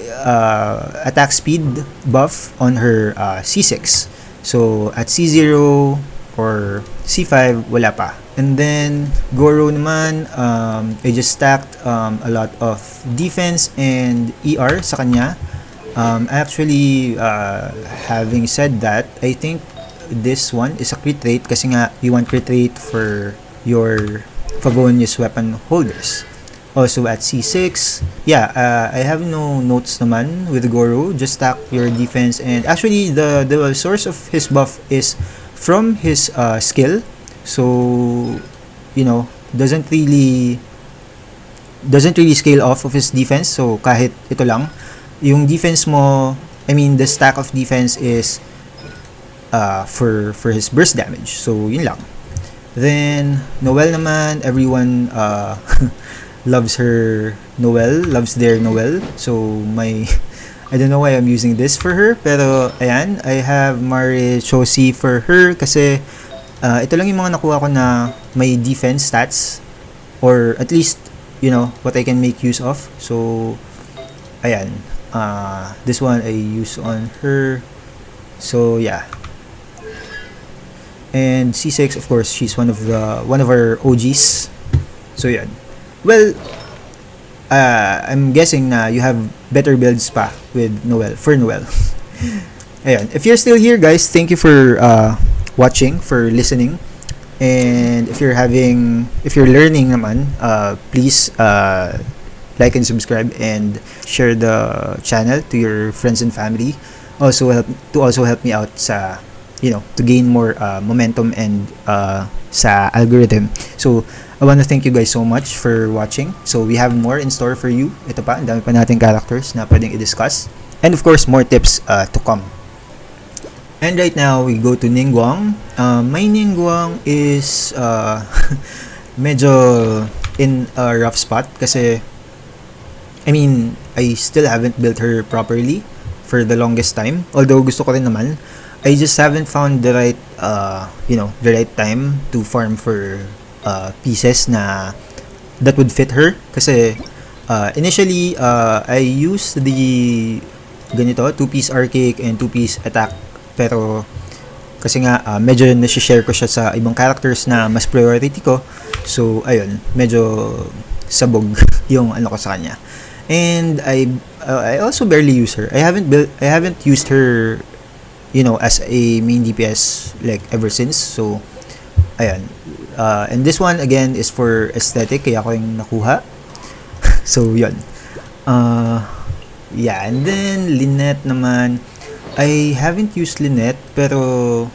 attack speed buff on her C6. So, at C0 or C5, wala pa. And then, Goro naman, I just stacked a lot of defense and ER sa kanya. Actually, having said that, I think this one is a crit rate kasi nga you want crit rate for your Favonius weapon holders. Also at C6, yeah, I have no notes naman with Goro. Just stack your defense, and actually the source of his buff is from his skill. So, you know, doesn't really scale off of his defense. So kahit ito lang, yung defense mo, I mean the stack of defense is for his burst damage. So yun lang. Then Noelle naman, everyone loves her Noelle, loves their Noelle. So I don't know why I'm using this for her, pero ayan, I have Marichosi for her kasi ito lang yung mga nakuha ko na may defense stats, or at least, you know, what I can make use of. So ayan, this one I use on her. So yeah. And C6, of course, she's one of our OGs. So yeah. Well, I'm guessing na you have better builds pa with Noelle, for Noelle. Ayan. If you're still here, guys, thank you for watching, for listening. And if you're learning naman, please like and subscribe and share the channel to your friends and family. Also help me out sa, you know, to gain more momentum and sa algorithm. So I want to thank you guys so much for watching. So we have more in store for you. Ito pa, ang dami pa nating characters na pwedeng i-discuss. And of course, more tips to come. And right now, we go to Ningguang. My Ningguang is medyo in a rough spot kasi, I mean, I still haven't built her properly for the longest time. Although gusto ko rin naman, I just haven't found the right, the right time to farm for pieces na that would fit her. Kasi initially, I used the ganito, 2-piece archaic and 2-piece attack. Pero kasi nga medyo nasi-share ko siya sa ibang characters na mas priority ko. So ayun, medyo sabog yung ano ko sa kanya. And I also barely use her. I haven't used her, you know, as a main DPS like ever since. So ayan. And this one again is for aesthetic, kaya ko yung nakuha. So yun. Yeah, and then Lynette naman, I haven't used Lynette, pero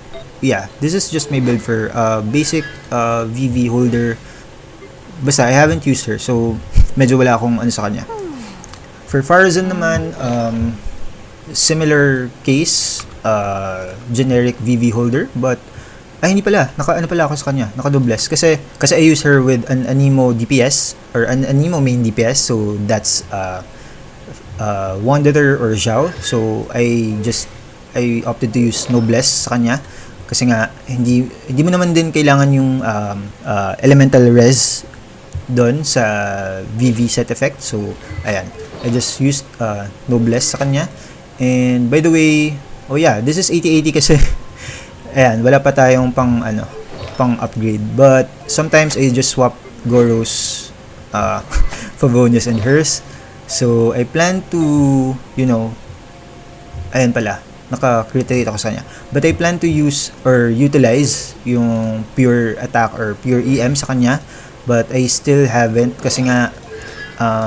yeah, this is just my build for basic VV holder. Basta I haven't used her, so medyo wala akong ano sa kanya. For Farazan naman, similar case, generic VV holder, but ay hindi pala, naka-ano pala ako sa kanya, naka-dobles kasi I use her with an Anemo DPS or an Anemo main DPS, so that's Wanderer or Xiao. So I opted to use Noblesse sa kanya kasi nga hindi mo naman din kailangan yung elemental res doon sa VV set effect. So ayan, I just used Noblesse sa kanya. And by the way, oh yeah, this is 80-80 kasi ayan, wala pa tayong pang upgrade. But sometimes I just swap Goro's Favonius and hers. So I plan to, ayan pala, naka-crit rate ako sa kanya. But I plan to use or utilize yung pure attack or pure EM sa kanya. But I still haven't kasi nga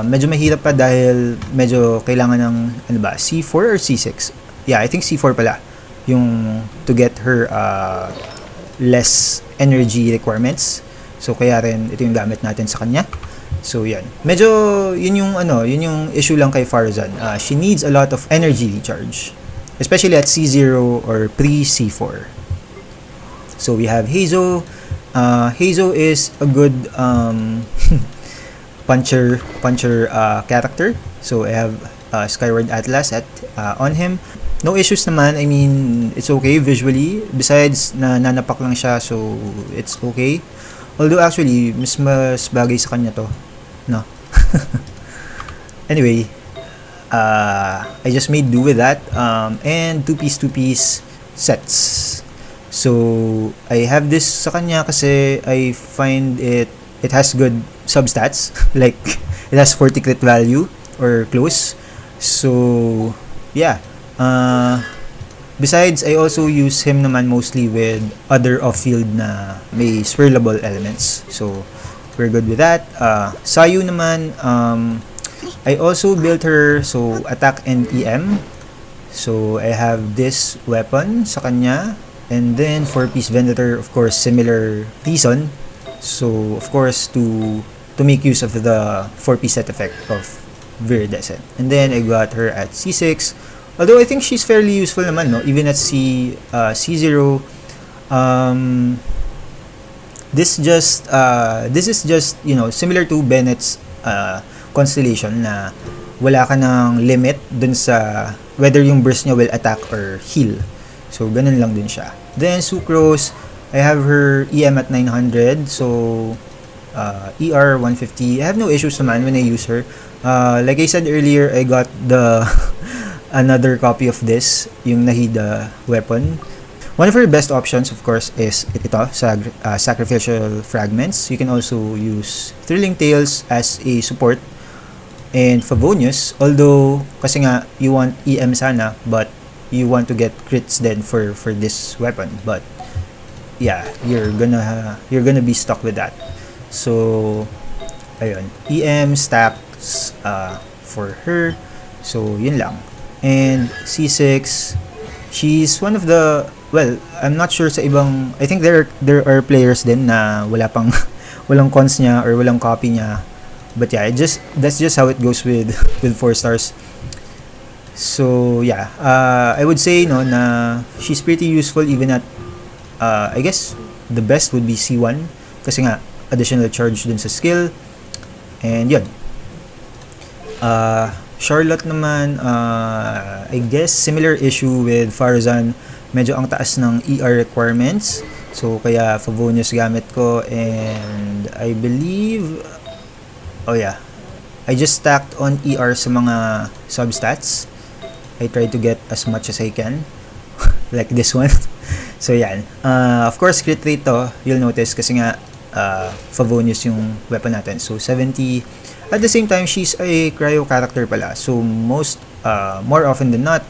medyo mahirap pa dahil medyo kailangan ng C4 or C6? Yeah, I think C4 pala yung to get her less energy requirements. So kaya rin ito yung gamit natin sa kanya. So yan. Medyo yun yung issue lang kay Farzan. She needs a lot of energy recharge, especially at C0 or pre-C4. So we have Heizo. Heizo is a good puncher character. So I have Skyward Atlas on him. No issues naman. I mean, it's okay visually. Besides, nanapak lang siya, so it's okay. Although actually, mas bagay sa kanya to. No. Anyway, I just made do with that. And two-piece sets. So, I have this sa kanya kasi I find it has good substats. Like, it has 40 crit value or close. So, yeah. Besides, I also use him naman mostly with other off-field na may swirlable elements. So, we're good with that. Xianyun naman, I also built her, so attack and EM. So, I have this weapon sa kanya. And then, 4-piece Venator, of course, similar reason. So, of course, to make use of the 4-piece set effect of Viridescent. And then, I got her at C6. Although, I think she's fairly useful naman, no? Even at C0. This is just, similar to Bennett's constellation na wala ka ng limit dun sa whether yung burst niya will attack or heal. So, ganun lang din siya. Then, Sucrose, I have her EM at 900. So, ER 150. I have no issues naman when I use her. Like I said earlier, I got the another copy of this, yung Nahida weapon. One of her best options, of course, is ito, Sacrificial Fragments. You can also use Thrilling Tales as a support. And Favonius, although, kasi nga, you want EM sana, but you want to get crits then for this weapon. But, yeah, you're gonna be stuck with that. So, ayun. EM stacks for her. So, yun lang. And C6, she's one of the, well, I'm not sure sa ibang, I think there are players din na walang cons niya or walang copy niya. But yeah, that's just how it goes with 4 stars. So yeah, I would say na she's pretty useful even at I guess the best would be C1 kasi nga additional charge dun sa skill. And yun. Charlotte naman, I guess similar issue with Farzan. Medyo ang taas ng ER requirements. So kaya Favonius gamit ko, and I believe I just stacked on ER sa mga substats. I try to get as much as I can. Like this one. So yan. Of course, crit rate to, you'll notice kasi nga Favonius yung weapon natin. So 70. At the same time, she's a cryo character pala. So more often than not,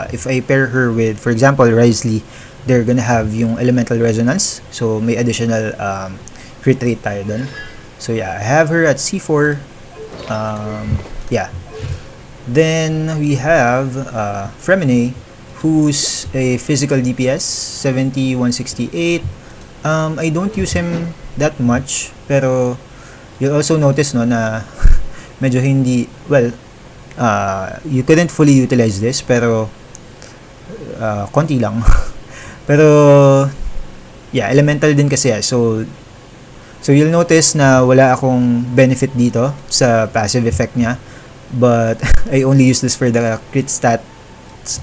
if I pair her with, for example, Wriothesley, they're gonna have yung elemental resonance. So may additional crit rate tayo dun. So yeah, I have her at C4. Yeah. Then we have Fremine, who's a physical DPS, 70, 168. I don't use him that much, pero you'll also notice na medyo hindi, well, you couldn't fully utilize this, pero konti lang. Pero yeah, elemental din kasi. So you'll notice na wala akong benefit dito sa passive effect niya, but I only use this for the crit stats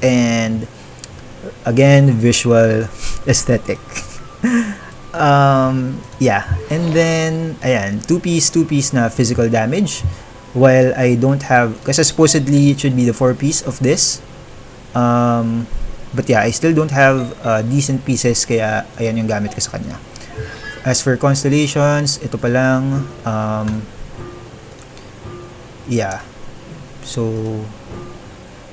and again visual aesthetic. Yeah, and then ayan, two piece na physical damage, while I don't have, kasi supposedly it should be the 4-piece of this. But yeah, I still don't have decent pieces, kaya ayan yung gamit ko sa kanya. As for constellations, ito pa lang. Yeah. So,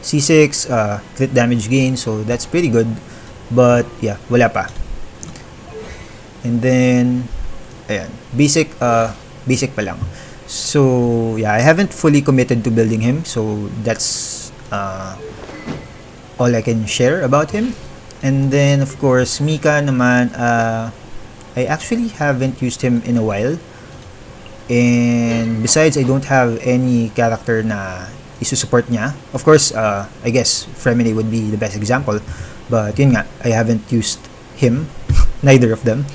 C6, crit damage gain, so that's pretty good. But yeah, wala pa. And then, ayan, basic pa lang. So, yeah, I haven't fully committed to building him, so that's all I can share about him. And then, of course, Mika naman, I actually haven't used him in a while. And besides, I don't have any character na isu-support niya. Of course, I guess Fremini would be the best example. But yun nga, I haven't used him. Neither of them.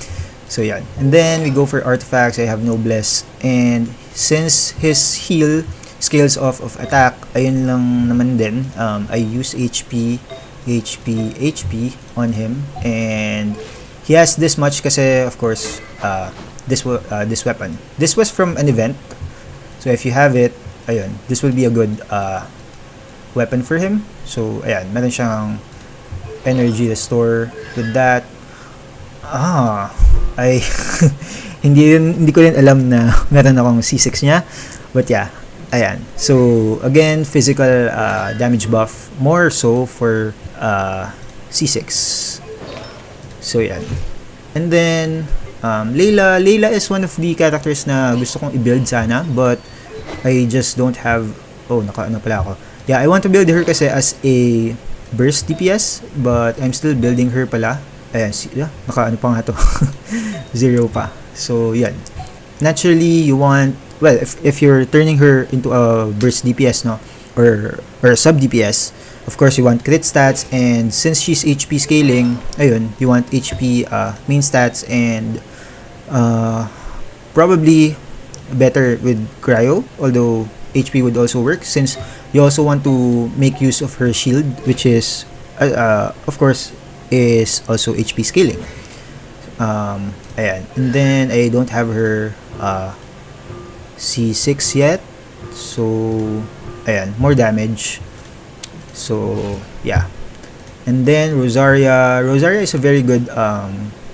So yan. And then we go for artifacts. I have Noblesse. And since his heal scales off of attack, ayun lang naman din. I use HP on him. And he has this much kasi, of course, this weapon. This was from an event. So if you have it, ayun, this will be a good weapon for him. So ayan, meron siyang energy restore with that. I hindi ko rin alam na meron akong C6 niya. But yeah, ayan. So again, physical damage buff, more so for C6. So yan. And then Layla is one of the characters na gusto kong i-build sana, but I just don't have. Naka-ano pala ako. Yeah, I want to build her kasi as a burst DPS, but I'm still building her pala. Ayan, naka-ano pa nga to. 0 pa. So yan. Naturally, you want, well, if you're turning her into a burst DPS, no, or sub DPS, of course you want crit stats, and since she's HP scaling, ayun, you want HP main stats, and probably better with cryo, although HP would also work since you also want to make use of her shield, which is of course is also HP scaling. Ayan. And then I don't have her C6 yet, so ayan, more damage. So yeah. And then Rosaria is a very good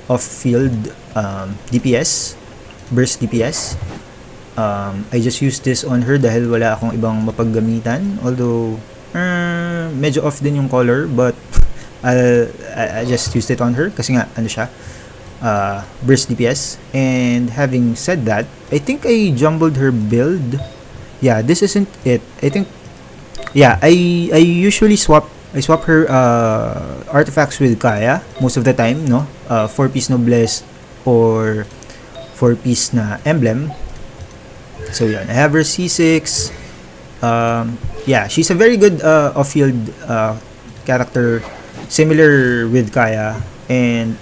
off-field DPS, burst DPS. I just used this on her dahil wala akong ibang mapaggamitan, although medyo off din yung color, but I just used it on her kasi nga ano siya, burst DPS. And having said that, I think I jumbled her build. Yeah, this isn't it. I think, yeah, I usually swap her artifacts with Kaya most of the time, no? 4-piece Noblesse or 4-piece na emblem. So yeah, I have her C6. Yeah, she's a very good off-field character, similar with Kaya. And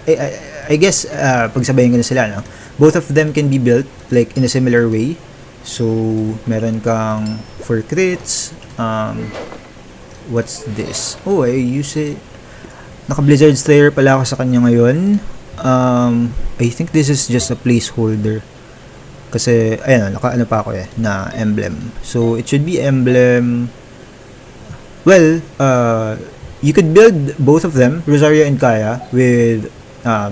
I guess pagsabayin ko na sila, no? Both of them can be built like in a similar way. So meron kang for crits. What's this? Oh, I use it. Naka-Blizzard Slayer pala ako sa kanya ngayon. I think this is just a placeholder. Kasi, ayan, naka-ano pa ako na emblem. So, it should be emblem. Well, you could build both of them, Rosaria and Kaya, with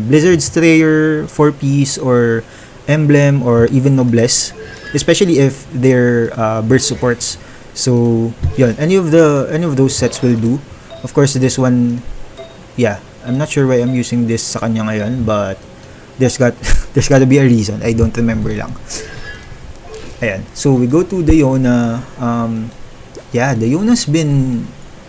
Blizzard Slayer, 4-piece, or emblem, or even Noblesse. Especially if they're burst supports. So, yun, any of those sets will do. Of course, this one, yeah, I'm not sure why I'm using this sa kanya ngayon, but there's got to be a reason. I don't remember lang. Ayan. So, we go to the Yona. Yeah, the Yona's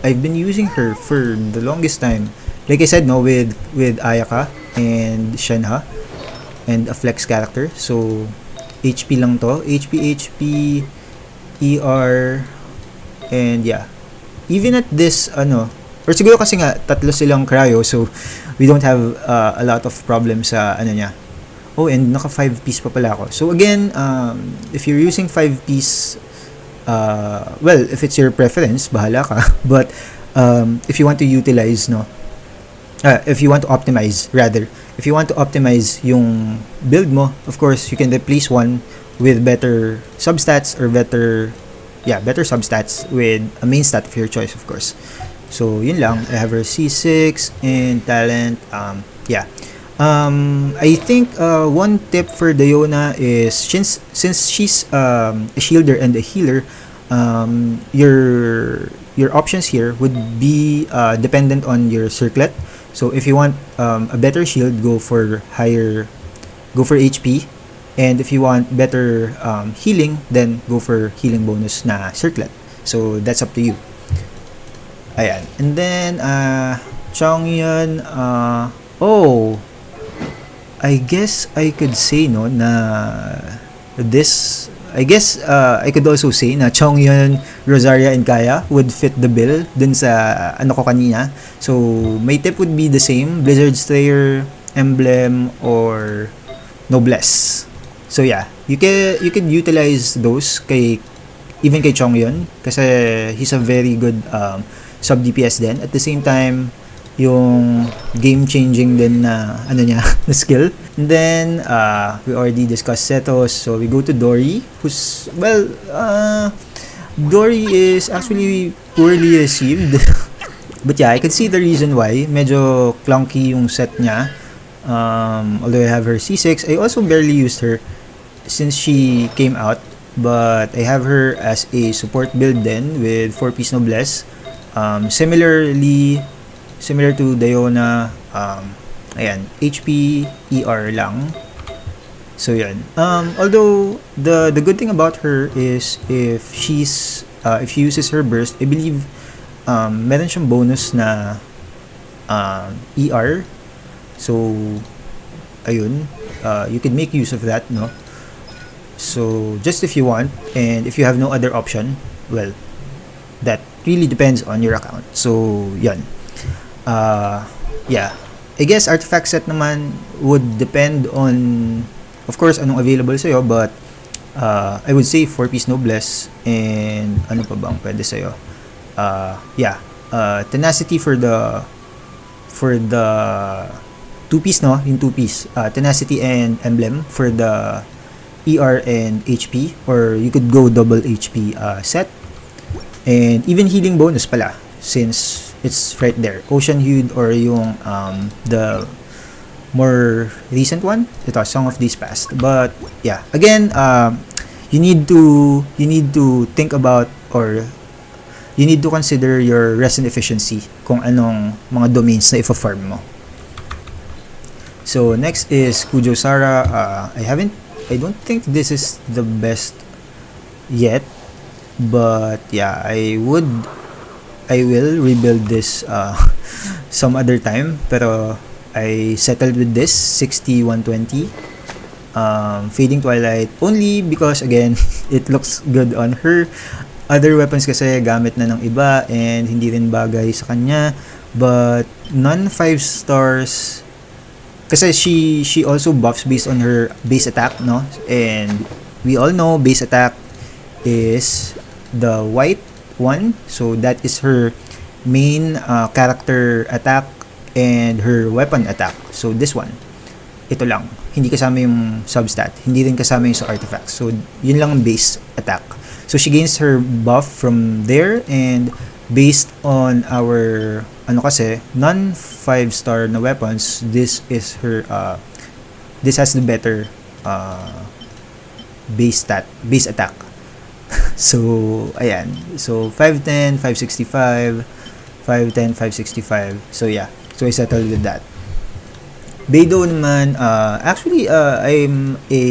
I've been using her for the longest time. Like I said, no, with Ayaka and Shenhe and a flex character. So, HP lang to. HP, ER, and yeah. Even at this, or siguro kasi nga, tatlo silang cryo, so we don't have a lot of problems sa niya. Oh, and naka 5-piece pa pala ako. So again, if you're using 5-piece, well, if it's your preference, bahala ka. But if you want to utilize, if you want to optimize, rather, if you want to optimize yung build mo, of course, you can replace one with better substats or better substats with a main stat of your choice, of course. So yun lang. I have her C6 and talent. Yeah. I think one tip for Diona is since she's a shielder and a healer, your options here would be dependent on your circlet. So if you want a better shield, go for HP, and if you want better healing, then go for healing bonus na circlet. So that's up to you. Ayan. And then Chongyun, I guess I could say no na this. I guess I could also say na Chongyun, Rosaria, and Kaya would fit the bill dun sa ano ko kanina. So my tip would be the same: Blizzard Slayer, Emblem, or Noblesse. So yeah, you can utilize those even kay Chongyun kasi he's a very good sub DPS din. At the same time, yung game-changing din na na skill. And then we already discussed Sethos, so we go to Dory, who's Dory is actually poorly received. But yeah, I can see the reason why. Medyo clunky yung set niya. Although I have her C6, I also barely used her since she came out. But I have her as a support build then with 4-piece Noblesse. Similar to Diona, ayan, HP, ER lang. So yan. Although the good thing about her is if she uses her burst, I believe meron siyang bonus na ER. So ayun, you can make use of that, no? So just if you want, and if you have no other option, well, that really depends on your account. So yan. Yeah, I guess artifact set naman would depend on, of course, anong available sa'yo, but I would say 4-piece Noblesse, and ano pa bang pwede sa'yo? Yeah, tenacity for the 2-piece, no? Yung 2-piece, tenacity and emblem for the ER and HP, or you could go double HP set, and even healing bonus pala, since it's right there. Ocean Hued, or yung the more recent one, ito, Song of Days Past. But yeah, again, you need to think about, or you need to consider your resin efficiency kung anong mga domains na ifa-farm mo. So next is Kujo Sara. I don't think this is the best yet, but yeah, I will rebuild this some other time, pero I settled with this 60-120 Fading Twilight only because again it looks good on her. Other weapons kasi gamit na ng iba and hindi rin bagay sa kanya, but non 5 stars kasi she also buffs based on her base attack, no? And we all know base attack is the white one, so that is her main character attack and her weapon attack. So this one, ito lang, hindi kasama yung substat, hindi rin kasama yung sa artifacts, so yun lang ang base attack. So she gains her buff from there, and based on our kasi non 5-star na weapons, this is her this has the better base attack. So ayan, so 510, 565, 510, 565. So yeah, so I settled with that. Beidou naman, actually I'm a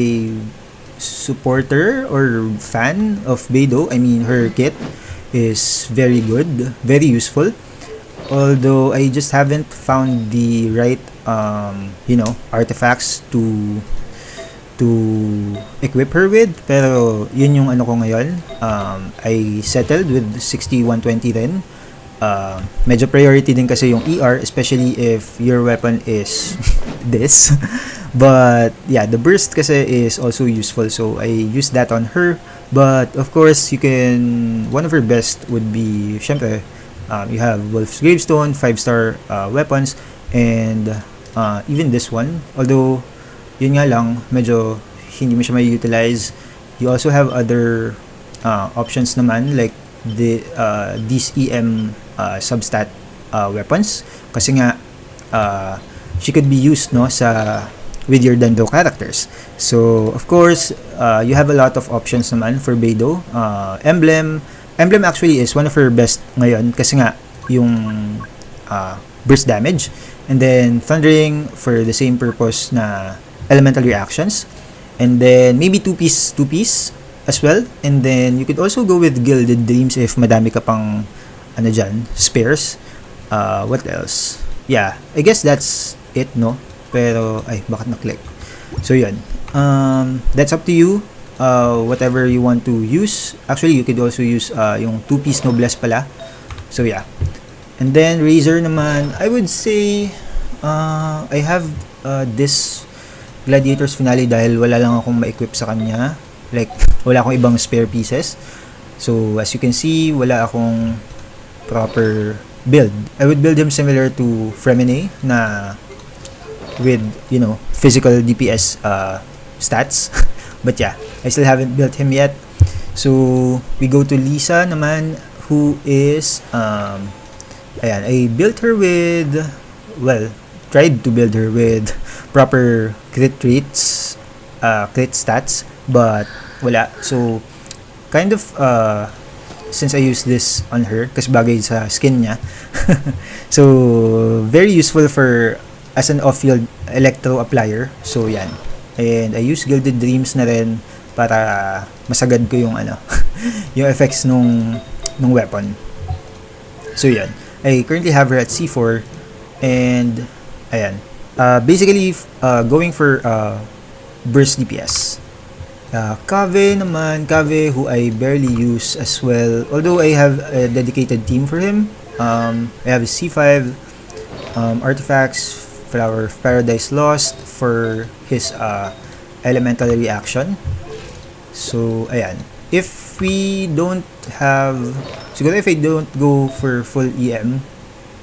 supporter or fan of Beidou. I mean, her kit is very good, very useful, although I just haven't found the right artifacts to equip her with. Pero yun yung ano ko ngayon. I settled with 60-120 rin. Medyo priority din kasi yung ER, especially if your weapon is this. But yeah, the burst kasi is also useful, so I use that on her. But of course, one of her best would be, syempre, you have Wolf's Gravestone, 5-star weapons, and even this one, although yun nga lang, medyo hindi mo siya may utilize. You also have other options naman, like these EM substat weapons. Kasi nga, she could be used no sa with your Dendo characters. So of course, you have a lot of options naman for Beidou. Emblem actually is one of her best ngayon kasi nga yung burst damage, and then Thundering for the same purpose na elemental reactions, and then maybe two piece as well, and then you could also go with Gilded Dreams if madami ka pang ano dyan, spares. What else? Yeah, I guess that's it, no? Pero, ay, bakit na-click? So, yun. That's up to you. Whatever you want to use. Actually, you could also use yung two-piece Noblesse pala. So, yeah. And then, Razor naman, I would say, I have this Gladiator's Finale dahil wala lang akong ma-equip sa kanya. Like, wala akong ibang spare pieces. So, as you can see, wala akong proper build. I would build him similar to Fremine na with, you know, physical DPS stats. But yeah, I still haven't built him yet. So, we go to Lisa naman, who is, ayan, I built her with, well, tried to build her with proper crit rates, crit stats, but wala. So, kind of, since I use this on her, kasi bagay sa skin niya, so, very useful for as an off-field electro applier. So yan. And I use Gilded Dreams na rin para masagad ko yung ano, yung effects nung weapon. So yan. I currently have her at C4, and ayan. Basically going for burst DPS. Kave naman, Kave who I barely use as well. Although I have a dedicated team for him. I have a C5 artifacts, Flower of Paradise Lost for his elemental reaction. So, ayan. If we don't have, siguro if I don't go for full EM,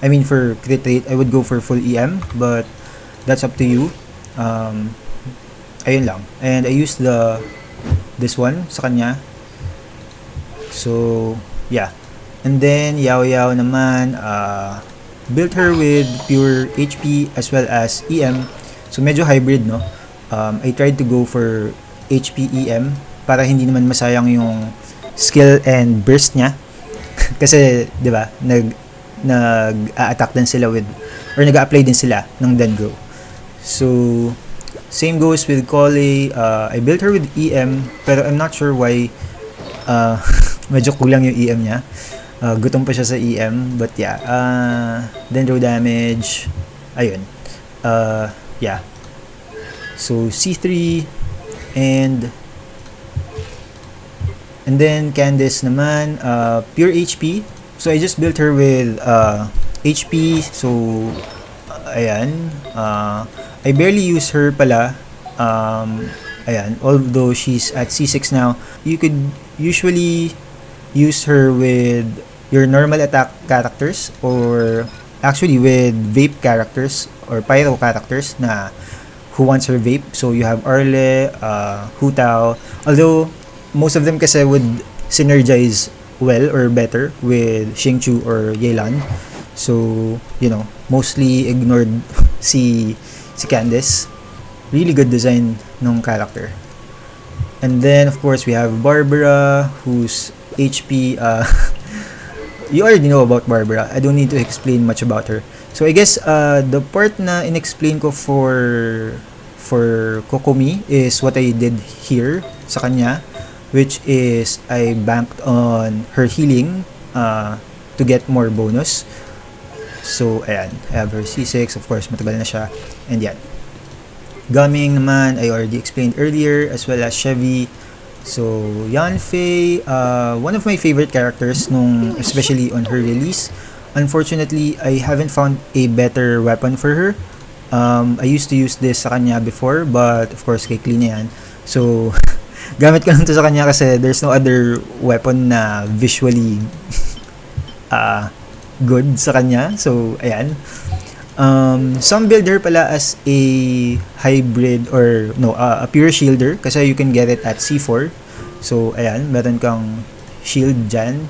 I mean for crit rate, I would go for full EM, but that's up to you. Ayun lang. And I used this one sa kanya. So, yeah. And then, Yao naman, built her with pure HP as well as EM. So, medyo hybrid, no? I tried to go for HP EM para hindi naman masayang yung skill and burst niya. Kasi, di ba, nag-a-attack din sila with, or nag-a-apply din sila ng Dendro. So, same goes with Kole. I built her with EM, pero I'm not sure why medyo kulang yung EM niya. Gutom pa siya sa EM, but yeah, Dendro damage, ayun, yeah, so C3, and then Candice naman, pure HP, so I just built her with HP, so ayan, I barely use her pala, ayan, although she's at C6 now. You could usually use her with your normal attack characters, or actually with vape characters or pyro characters na who wants her vape. So you have Arle, Hu Tao, although most of them kasi would synergize well or better with Xingqiu or Yelan. So, you know, mostly ignored si Candice. Really good design ng character. And then of course we have Barbara, whose HP, you already know about Barbara. I don't need to explain much about her. So I guess the part na inexplain ko for Kokomi is what I did here sa kanya, which is I banked on her healing to get more bonus. So ayan, I have her C6, of course matagal na siya, and yan. Gaming naman, I already explained earlier, as well as Chevy. So, Yanfei, one of my favorite characters nung, especially on her release. Unfortunately, I haven't found a better weapon for her. I used to use this sa kanya before, but of course, kay clean yan. So, gamit ko lang to sa kanya kasi there's no other weapon na visually good sa kanya. So, ayan. Some build her pala as a hybrid or no, a pure shielder kasi you can get it at C4. So ayan, meron kang shield dyan,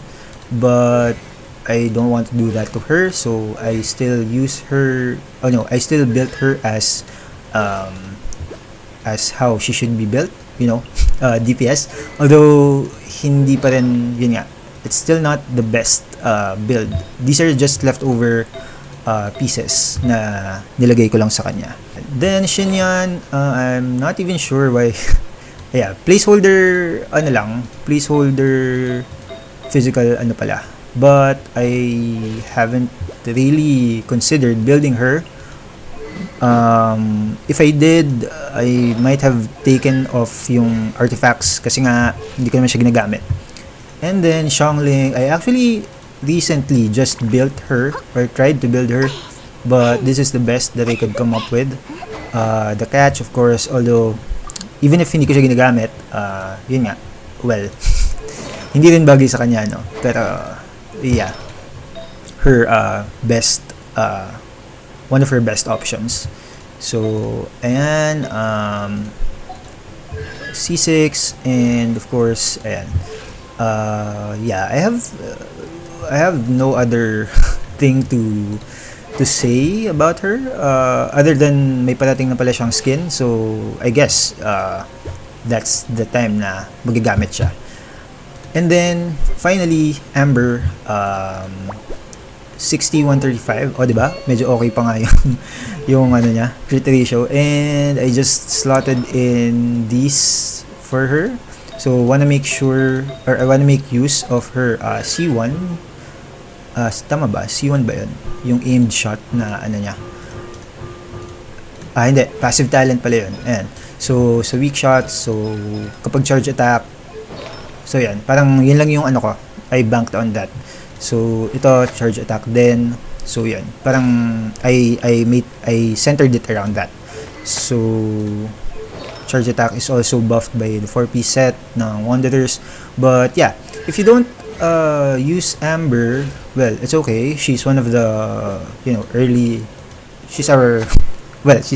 but I don't want to do that to her, so I still use her. Oh no, I still built her as how she should be built, DPS. Although hindi pa rin, yun nga, it's still not the best build. These are just leftover pieces na nilagay ko lang sa kanya. Then Xianyun, I'm not even sure why. Yeah, placeholder physical pala. But I haven't really considered building her. If I did, I might have taken off yung artifacts kasi nga hindi ko naman siya ginagamit. And then Zhongli, I actually recently just built her or tried to build her, but this is the best that I could come up with. The catch, of course, although even if hindi ko siya ginagamit, yun nga, well, hindi rin bagay sa kanya, no? Pero yeah, her best, one of her best options. So ayan, C6, and of course ayan, yeah, I have no other thing to say about her, other than may parating na pala siyang skin, so I guess that's the time na magagamit siya. And then finally Amber, 60-135. Diba? Medyo okay pa nga yung niya, crit ratio. And I just slotted in these for her. So I wanna make use of her C1. Tama ba? C1 ba yun? Yung aimed shot na niya. Hindi. Passive talent pala yun. Ayan. So sa weak shots, so kapag charge attack, so yan. Parang yun lang yung ko. I banked on that. So ito charge attack din. So yan. Parang I centered it around that. So charge attack is also buffed by the 4-piece set ng Wanderers. But yeah, if you don't use Amber, well, it's okay. She's one of the early. She's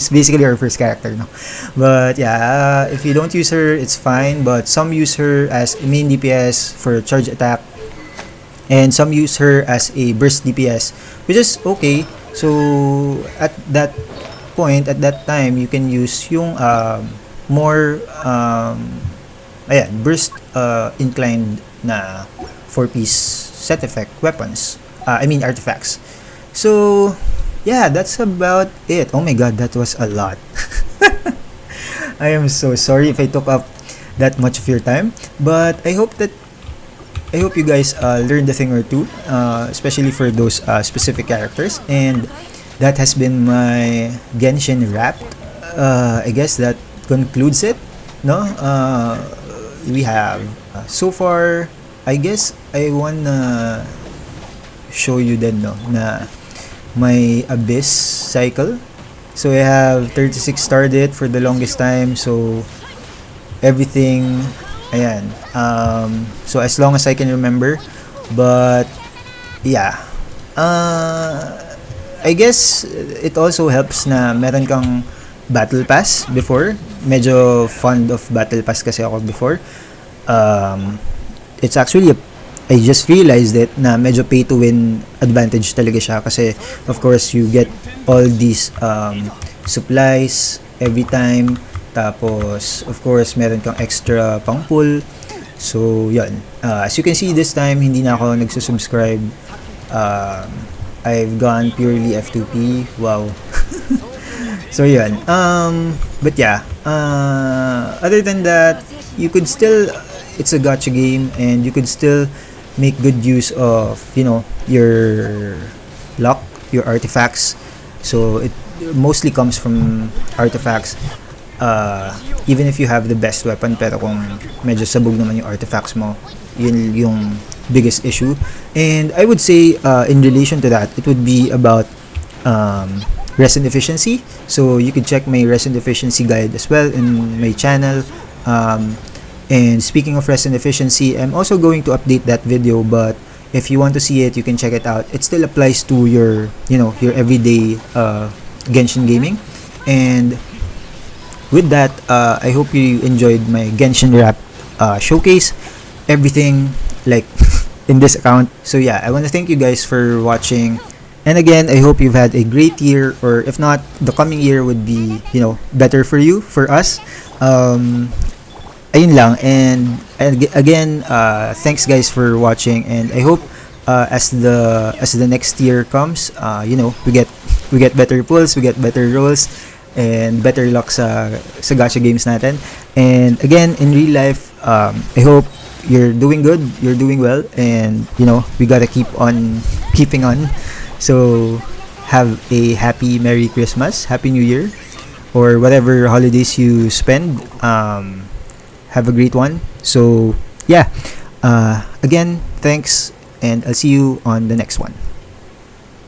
basically our first character, no? But yeah, if you don't use her, it's fine. But some use her as main DPS for charge attack, and some use her as a burst DPS, which is okay. So at that time, you can use yung more burst inclined na 4-piece set effect weapons. Artifacts. So yeah, that's about it. Oh my god, that was a lot. I am so sorry if I took up that much of your time, but I hope you guys learned a thing or two, especially for those specific characters. And that has been my Genshin Wrapped. I guess that concludes it, no? We have so far, I guess I wanna show you then, no, na my Abyss cycle. So I have 36 started for the longest time, so everything, ayan, so as long as I can remember. But yeah, I guess it also helps na meron kang battle pass before. Medyo fond of battle pass kasi ako before. It's actually I just realized it na medyo pay to win advantage talaga siya kasi of course you get all these supplies every time, tapos of course meron kang extra pang pull. So yun, as you can see this time hindi na ako nagsusubscribe. I've gone purely F2P. Wow. So yun, but yeah, other than that, you could still, it's a gacha game and you could still make good use of your luck, your artifacts. So it mostly comes from artifacts, even if you have the best weapon, pero kung medyo sabog naman yung artifacts mo, yun yung biggest issue. And I would say in relation to that, it would be about resin efficiency. So you could check my resin efficiency guide as well in my channel. And speaking of resin efficiency, I'm also going to update that video, but if you want to see it, you can check it out. It still applies to your your everyday Genshin gaming. And with that, I hope you enjoyed my Genshin Wrap showcase. Everything, like in this account. So yeah, I want to thank you guys for watching. And again, I hope you've had a great year, or if not, the coming year would be, better for you, for us. Ayun lang. And again, thanks guys for watching, and I hope as the next year comes, we get better pulls, we get better rolls, and better luck sa gacha games natin. And again, in real life, I hope you're doing good, you're doing well, and we gotta keep on keeping on. So have a happy Merry Christmas, Happy New Year, or whatever holidays you spend. Have a great one. So yeah, again, thanks, and I'll see you on the next one.